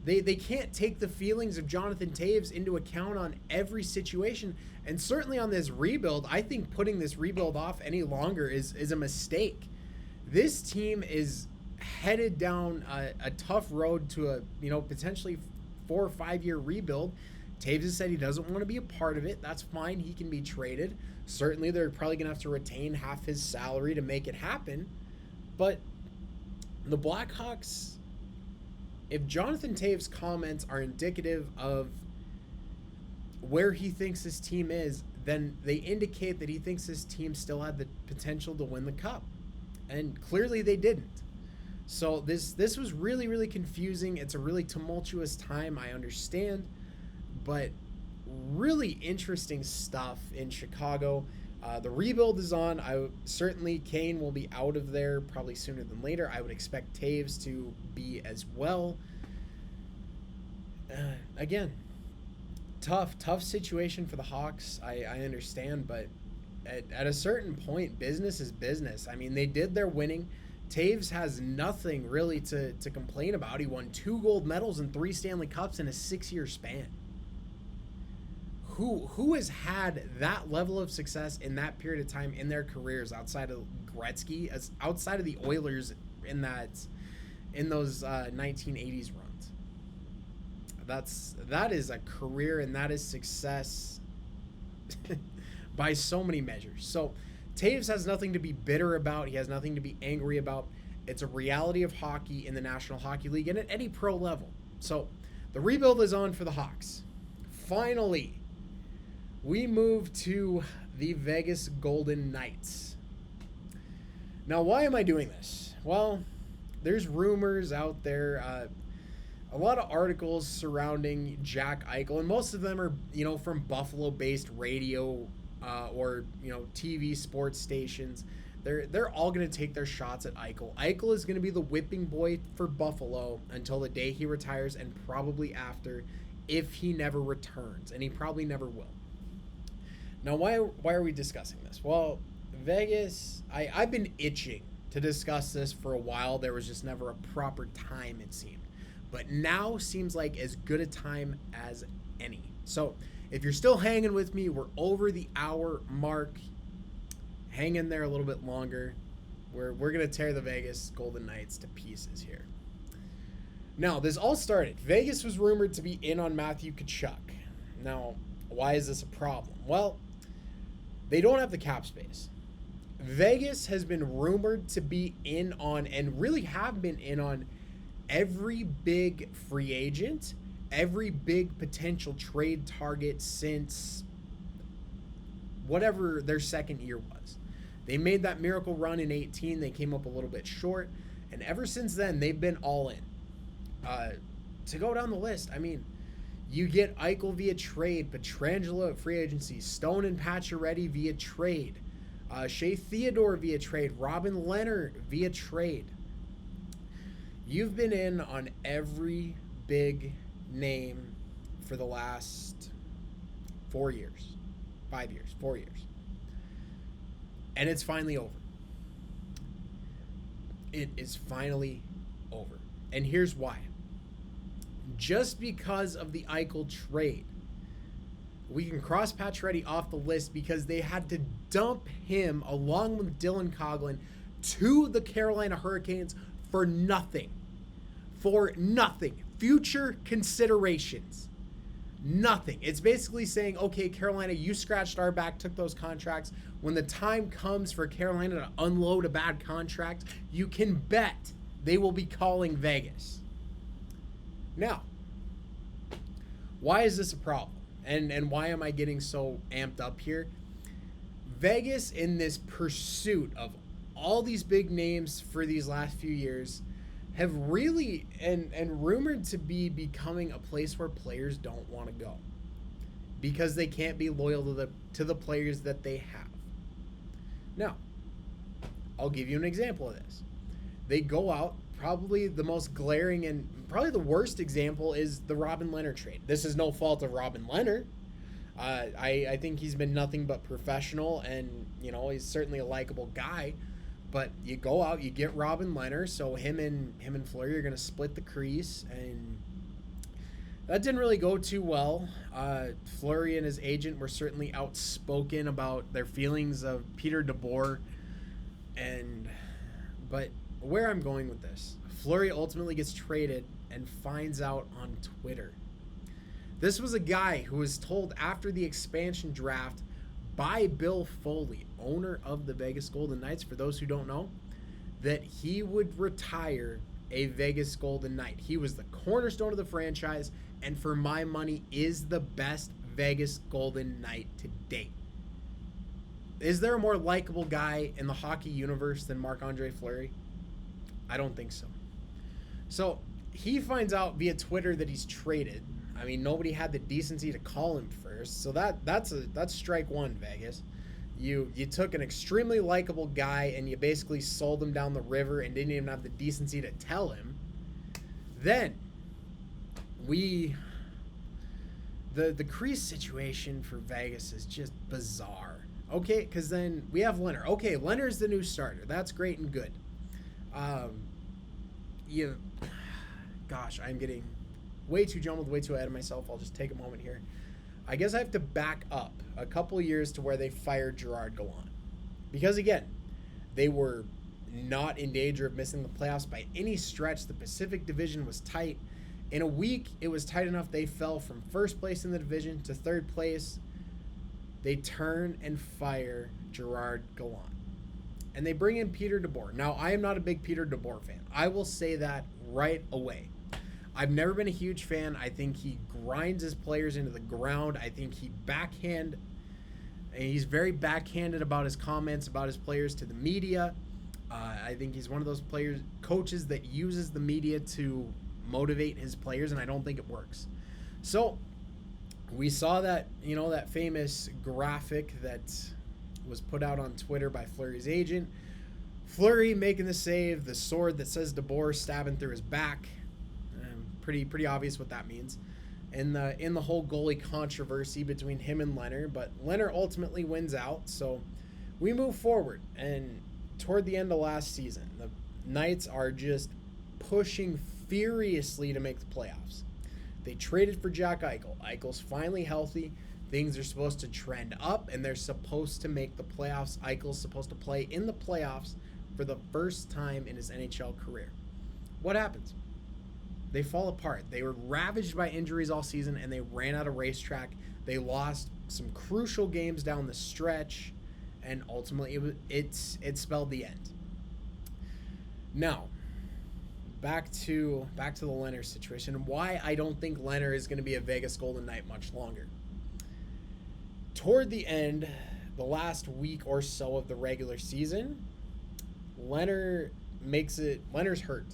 They can't take the feelings of Jonathan Taves into account on every situation, and certainly on this rebuild. I think putting this rebuild off any longer is a mistake. This team is headed down a tough road to a potentially 4 or 5 year rebuild. Taves has said he doesn't want to be a part of it. That's fine. He can be traded. Certainly, they're probably going to have to retain half his salary to make it happen. But the Blackhawks, if Jonathan Taves' comments are indicative of where he thinks this team is, then they indicate that he thinks this team still had the potential to win the cup. And clearly they didn't. So this was really, really confusing. It's a really tumultuous time, I understand. But really interesting stuff in Chicago. The rebuild is on. Certainly Kane will be out of there probably sooner than later. I would expect Taves to be as well. Again, tough situation for the Hawks. I understand, but at a certain point, business is business. I mean, they did their winning. Taves has nothing really to complain about. He won 2 gold medals and 3 Stanley Cups in a 6-year span. Who has had that level of success in that period of time in their careers outside of Gretzky, outside of the Oilers in those 1980s runs? That is a career, and that is success by so many measures. So Taves has nothing to be bitter about. He has nothing to be angry about. It's a reality of hockey in the National Hockey League and at any pro level. So the rebuild is on for the Hawks. Finally, we move to the Vegas Golden Knights. Now, why am I doing this? Well, there's rumors out there, a lot of articles surrounding Jack Eichel, and most of them are, from Buffalo-based radio or, TV sports stations. They're all going to take their shots at Eichel. Eichel is going to be the whipping boy for Buffalo until the day he retires, and probably after, if he never returns, and he probably never will. Now, why are we discussing this? Well, Vegas, I've been itching to discuss this for a while. There was just never a proper time, it seemed. But now seems like as good a time as any. So if you're still hanging with me, we're over the hour mark. Hang in there a little bit longer. We're going to tear the Vegas Golden Knights to pieces here. Now, this all started. Vegas was rumored to be in on Matthew Tkachuk. Now, why is this a problem? Well, they don't have the cap space. Vegas has been rumored to be in on, and really have been in on, every big free agent, every big potential trade target since whatever their second year was. They made that miracle run in 18. They came up a little bit short. And ever since then, they've been all in. To go down the list, I mean, you get Eichel via trade, Pietrangelo at free agency, Stone and Pacioretty via trade, Shea Theodore via trade, Robin Leonard via trade. You've been in on every big name for the last 4 years, 5 years, 4 years. And it's finally over. It is finally over. And here's why. Just because of the Eichel trade, we can cross Pacioretty off the list because they had to dump him along with Dylan Coghlan to the Carolina Hurricanes for nothing. for nothing. Future considerations. Nothing. It's basically saying, okay, Carolina, you scratched our back, took those contracts. When the time comes for Carolina to unload a bad contract, you can bet they will be calling Vegas. Now, why is this a problem? And why am I getting so amped up here? Vegas, in this pursuit of all these big names for these last few years, have really and rumored to be becoming a place where players don't want to go because they can't be loyal to the players that they have. Now, I'll give you an example of this. They go out, probably the most glaring and probably the worst example is the Robin Lehner trade. This is no fault of Robin Lehner. I think he's been nothing but professional, and he's certainly a likable guy. But you go out, you get Robin Lehner, so him and Fleury are going to split the crease, and that didn't really go too well. Fleury and his agent were certainly outspoken about their feelings of Peter DeBoer, but where I'm going with this, Fleury ultimately gets traded and finds out on Twitter. This was a guy who was told after the expansion draft by Bill Foley, owner of the Vegas Golden Knights, for those who don't know, that he would retire a Vegas Golden Knight. He was the cornerstone of the franchise, and for my money is the best Vegas Golden Knight to date. Is there a more likable guy in the hockey universe than Marc-Andre Fleury? I don't think so. So he finds out via Twitter that he's traded. I mean, nobody had the decency to call him first, so that's strike one, Vegas. You took an extremely likable guy and you basically sold him down the river and didn't even have the decency to tell him. Then the crease situation for Vegas is just bizarre. Okay, because then we have Lehner. Okay, Lehner's the new starter. That's great and good. I'm getting way too jumbled, way too ahead of myself. I'll just take a moment here. I guess I have to back up a couple years to where they fired Gerard Gallant. Because again, they were not in danger of missing the playoffs by any stretch. The Pacific Division was tight. In a week, it was tight enough they fell from first place in the division to third place. They turn and fire Gerard Gallant. And they bring in Peter DeBoer. Now, I am not a big Peter DeBoer fan. I will say that right away. I've never been a huge fan. I think he grinds his players into the ground. I think he's very backhanded about his comments about his players to the media. I think he's one of those coaches that uses the media to motivate his players, and I don't think it works. So we saw that, that famous graphic that was put out on Twitter by Fleury's agent. Fleury making the save, the sword that says DeBoer stabbing through his back. Pretty obvious what that means. In the whole goalie controversy between him and Lehner, but Lehner ultimately wins out. So we move forward, and toward the end of last season, the Knights are just pushing furiously to make the playoffs. They traded for Jack Eichel. Eichel's finally healthy. Things are supposed to trend up, and they're supposed to make the playoffs. Eichel's supposed to play in the playoffs for the first time in his NHL career. What happens? They fall apart. They were ravaged by injuries all season, and they ran out of racetrack. They lost some crucial games down the stretch, and ultimately it spelled the end. Now, back to the Lehner situation, and why I don't think Lehner is going to be a Vegas Golden Knight much longer. Toward the end, the last week or so of the regular season, Lehner's hurt.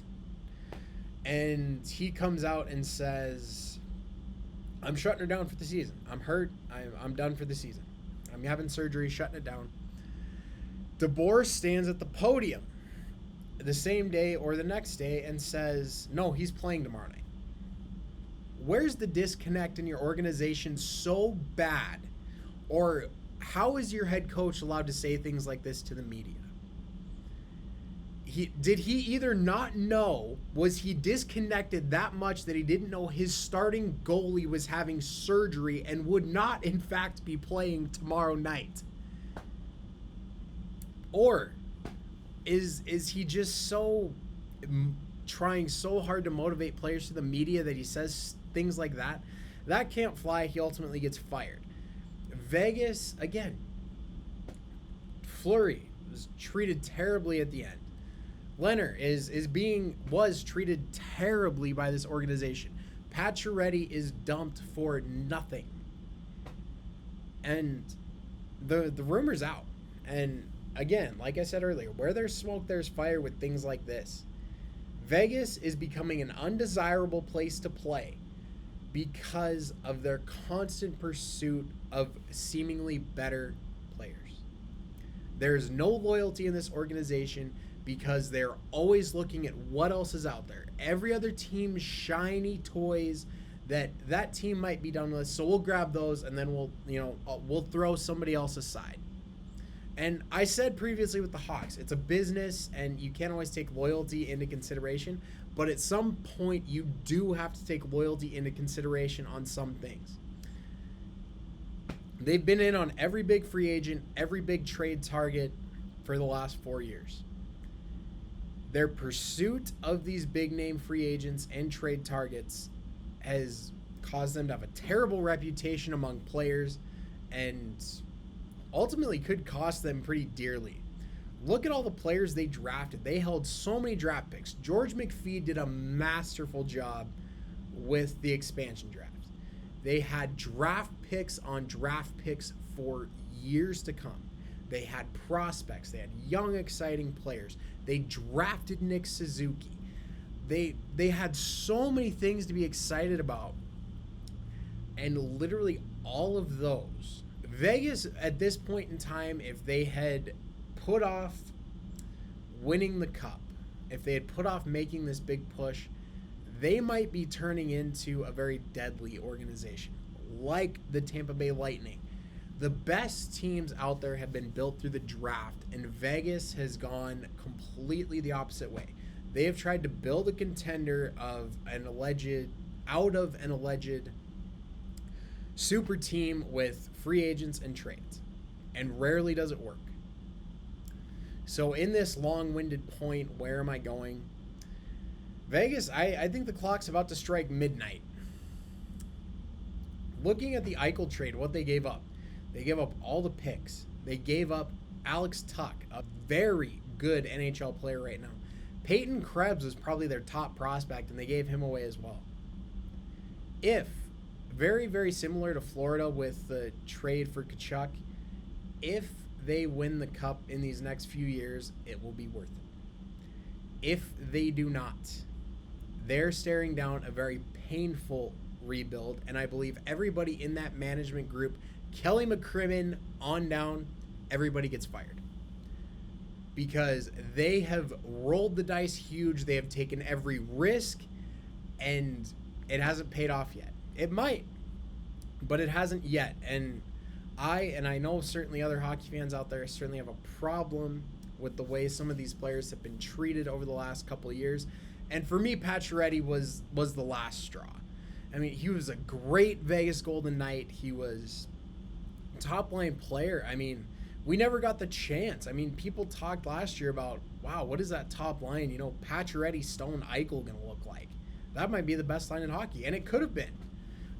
And he comes out and says, I'm shutting her down for the season. I'm hurt. I'm done for the season. I'm having surgery, shutting it down. DeBoer stands at the podium the same day or the next day and says, no, he's playing tomorrow night. Where's the disconnect in your organization so bad? Or how is your head coach allowed to say things like this to the media? Did he either not know, was he disconnected that much that he didn't know his starting goalie was having surgery and would not, in fact, be playing tomorrow night? Or is he just so trying so hard to motivate players to the media that he says things like that. That can't fly. He ultimately gets fired. Vegas, again, Fleury was treated terribly at the end. Leonard was treated terribly by this organization. Pacioretty is dumped for nothing. And the rumor's out. And again, like I said earlier, where there's smoke, there's fire with things like this. Vegas is becoming an undesirable place to play because of their constant pursuit of seemingly better players. There's no loyalty in this organization because they're always looking at what else is out there. Every other team's shiny toys that team might be done with, so we'll grab those and then we'll throw somebody else aside. And I said previously with the Hawks, it's a business and you can't always take loyalty into consideration, but at some point you do have to take loyalty into consideration on some things. They've been in on every big free agent, every big trade target for the last 4 years. Their pursuit of these big name free agents and trade targets has caused them to have a terrible reputation among players and ultimately could cost them pretty dearly. Look at all the players they drafted. They held so many draft picks. George McPhee did a masterful job with the expansion draft. They had draft picks on draft picks for years to come. They had prospects. They had young, exciting players. They drafted Nick Suzuki. They had so many things to be excited about. And literally all of those. Vegas, at this point in time, if they had put off winning the cup, if they had put off making this big push, they might be turning into a very deadly organization, like the Tampa Bay Lightning. The best teams out there have been built through the draft, and Vegas has gone completely the opposite way. They have tried to build a contender out of an alleged super team with free agents and trades, and rarely does it work. So in this long-winded point, where am I going? Vegas, I think the clock's about to strike midnight. Looking at the Eichel trade, what they gave up. They gave up all the picks. They gave up Alex Tuch, a very good NHL player right now. Peyton Krebs was probably their top prospect, and they gave him away as well. If, very, very similar to Florida with the trade for Tkachuk, if they win the cup in these next few years, it will be worth it. If they do not, they're staring down a very painful rebuild, and I believe everybody in that management group, Kelly McCrimmon on down, everybody gets fired. Because they have rolled the dice huge, they have taken every risk, and it hasn't paid off yet. It might, but it hasn't yet. And I know certainly other hockey fans out there certainly have a problem with the way some of these players have been treated over the last couple of years. And for me, Pacioretty was the last straw. I mean, he was a great Vegas Golden Knight. He was a top-line player. I mean, we never got the chance. I mean, people talked last year about, wow, what is that top line, Pacioretty, Stone, Eichel going to look like? That might be the best line in hockey, and it could have been.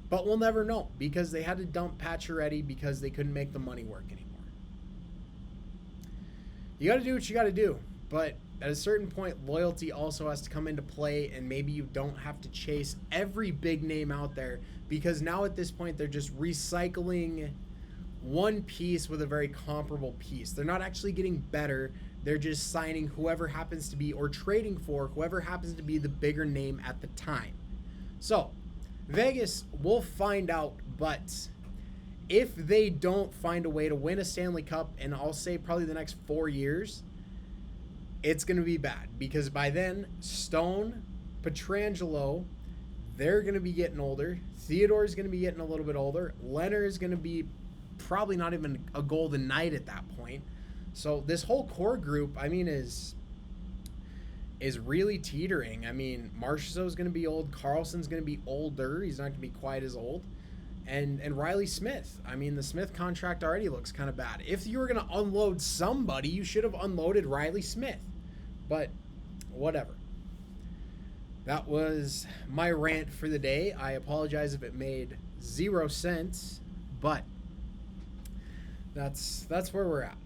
But we'll never know because they had to dump Pacioretty because they couldn't make the money work anymore. You got to do what you got to do, but at a certain point, loyalty also has to come into play, and maybe you don't have to chase every big name out there because now at this point, they're just recycling one piece with a very comparable piece. They're not actually getting better. They're just signing whoever happens to be or trading for whoever happens to be the bigger name at the time. So, Vegas, we'll find out, but if they don't find a way to win a Stanley Cup, and I'll say probably the next 4 years, it's going to be bad because by then, Stone, Pietrangelo, they're going to be getting older. Theodore's going to be getting a little bit older. Leonard is going to be probably not even a Golden Knight at that point. So this whole core group, I mean, is really teetering. I mean, Marchessault's going to be old. Carlson's going to be older. He's not going to be quite as old. And Riley Smith. I mean, the Smith contract already looks kind of bad. If you were going to unload somebody, you should have unloaded Riley Smith. But whatever. That was my rant for the day. I apologize if it made 0 sense, but that's where we're at.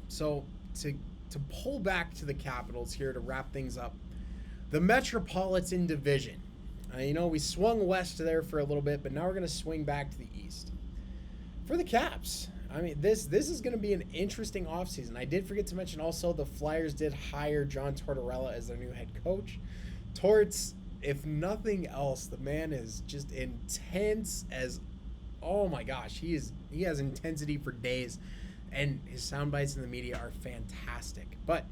So to pull back to the Capitals here to wrap things up, the Metropolitan Division. We swung west there for a little bit, but now we're going to swing back to the east. For the Caps, this is going to be an interesting offseason. I did forget to mention also the Flyers did hire John Tortorella as their new head coach. Torts, if nothing else, the man is just intense as, oh my gosh, he has intensity for days, and his sound bites in the media are fantastic. But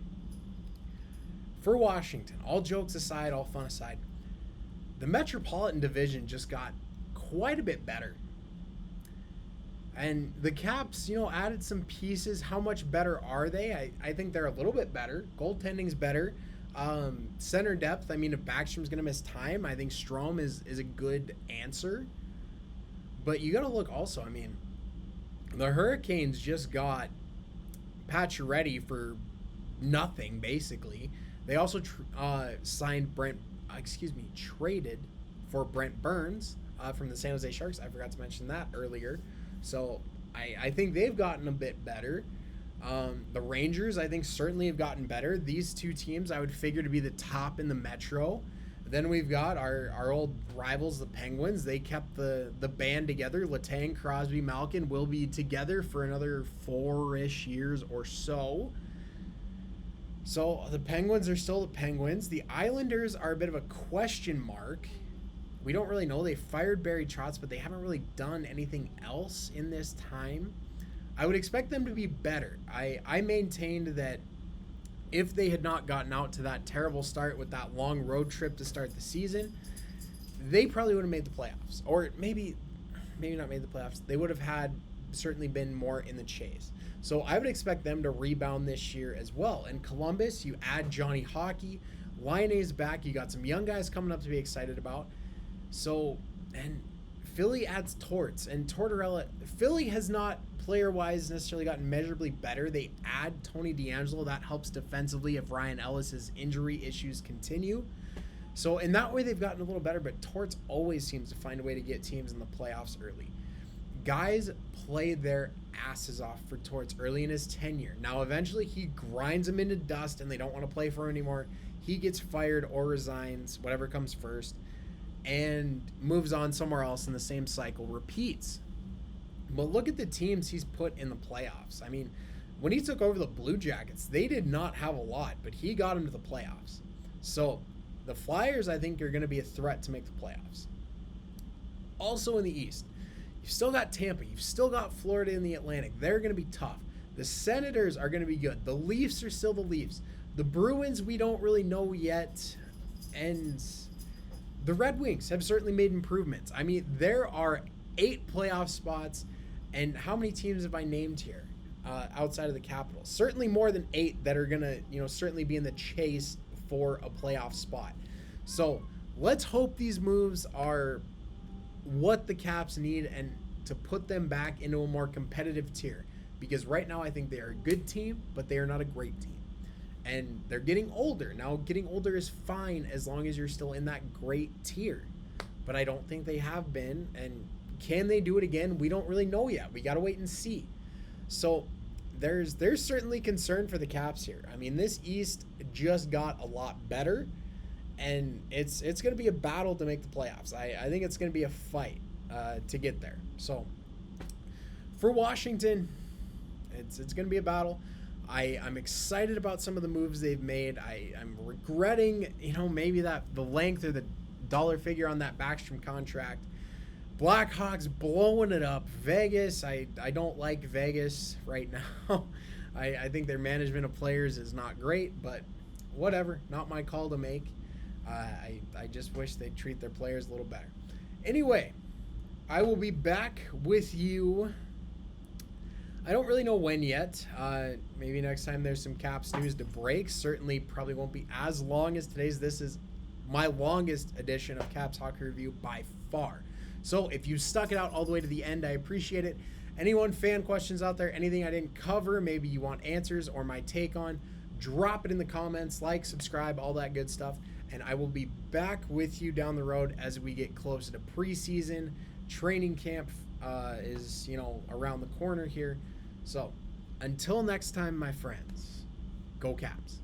for Washington, all jokes aside, all fun aside, the Metropolitan Division just got quite a bit better. And the Caps, added some pieces. How much better are they? I think they're a little bit better. Goaltending's better. Center depth, if Backstrom's going to miss time, I think Strome is a good answer. But you got to look also, the Hurricanes just got Cirelli for nothing, basically. They also traded for Brent Burns from the San Jose Sharks. I forgot to mention that earlier. So I think they've gotten a bit better. The Rangers, I think, certainly have gotten better. These two teams I would figure to be the top in the Metro. Then we've got our old rivals, the Penguins. They kept the band together. Letang, Crosby, Malkin will be together for another 4-ish years or so. So the Penguins are still the Penguins. The Islanders are a bit of a question mark. We don't really know. They fired Barry Trotz, but they haven't really done anything else in this time. I would expect them to be better. I maintained that if they had not gotten out to that terrible start with that long road trip to start the season, they probably would have made the playoffs. Or maybe not made the playoffs. They would have certainly been more in the chase. So I would expect them to rebound this year as well. In Columbus, you add Johnny Hockey. Laine's back. You got some young guys coming up to be excited about. So, and Philly adds Torts. And Tortorella, Philly has not, player-wise, necessarily gotten measurably better. They add Tony DeAngelo. That helps defensively if Ryan Ellis's injury issues continue. So in that way, they've gotten a little better, but Torts always seems to find a way to get teams in the playoffs early. Guys played their asses off for Torts early in his tenure. Now, eventually, he grinds them into dust, and they don't want to play for him anymore. He gets fired or resigns, whatever comes first, and moves on somewhere else, and the same cycle repeats. But look at the teams he's put in the playoffs. When he took over the Blue Jackets, they did not have a lot, but he got them to the playoffs. So the Flyers, I think, are going to be a threat to make the playoffs. Also in the East, you've still got Tampa. You've still got Florida in the Atlantic. They're going to be tough. The Senators are going to be good. The Leafs are still the Leafs. The Bruins, we don't really know yet. And the Red Wings have certainly made improvements. There are 8 playoff spots. And how many teams have I named here outside of the Capitals? Certainly more than 8 that are going to, certainly be in the chase for a playoff spot. So let's hope these moves are what the Caps need and to put them back into a more competitive tier. Because right now I think they are a good team, but they are not a great team. And they're getting older. Now, getting older is fine as long as you're still in that great tier. But I don't think they have been, and can they do it again? We don't really know yet. We got to wait and see. So there's certainly concern for the Caps here. This East just got a lot better, and it's going to be a battle to make the playoffs. I think it's going to be a fight to get there. So for Washington, it's going to be a battle. I'm excited about some of the moves they've made. I'm regretting, maybe the length or the dollar figure on that Baxter contract. Blackhawks blowing it up. Vegas, I don't like Vegas right now. I think their management of players is not great, but whatever. Not my call to make. I just wish they'd treat their players a little better. Anyway, I will be back with you. I don't really know when yet. Maybe next time there's some Caps news to break. Certainly probably won't be as long as today's. This is my longest edition of Caps Hockey Review by far. So if you stuck it out all the way to the end, I appreciate it. Anyone fan questions out there, anything I didn't cover, maybe you want answers or my take on, drop it in the comments, like, subscribe, all that good stuff. and I will be back with you down the road as we get closer to preseason. Training camp is, around the corner here. So until next time, my friends, go Caps.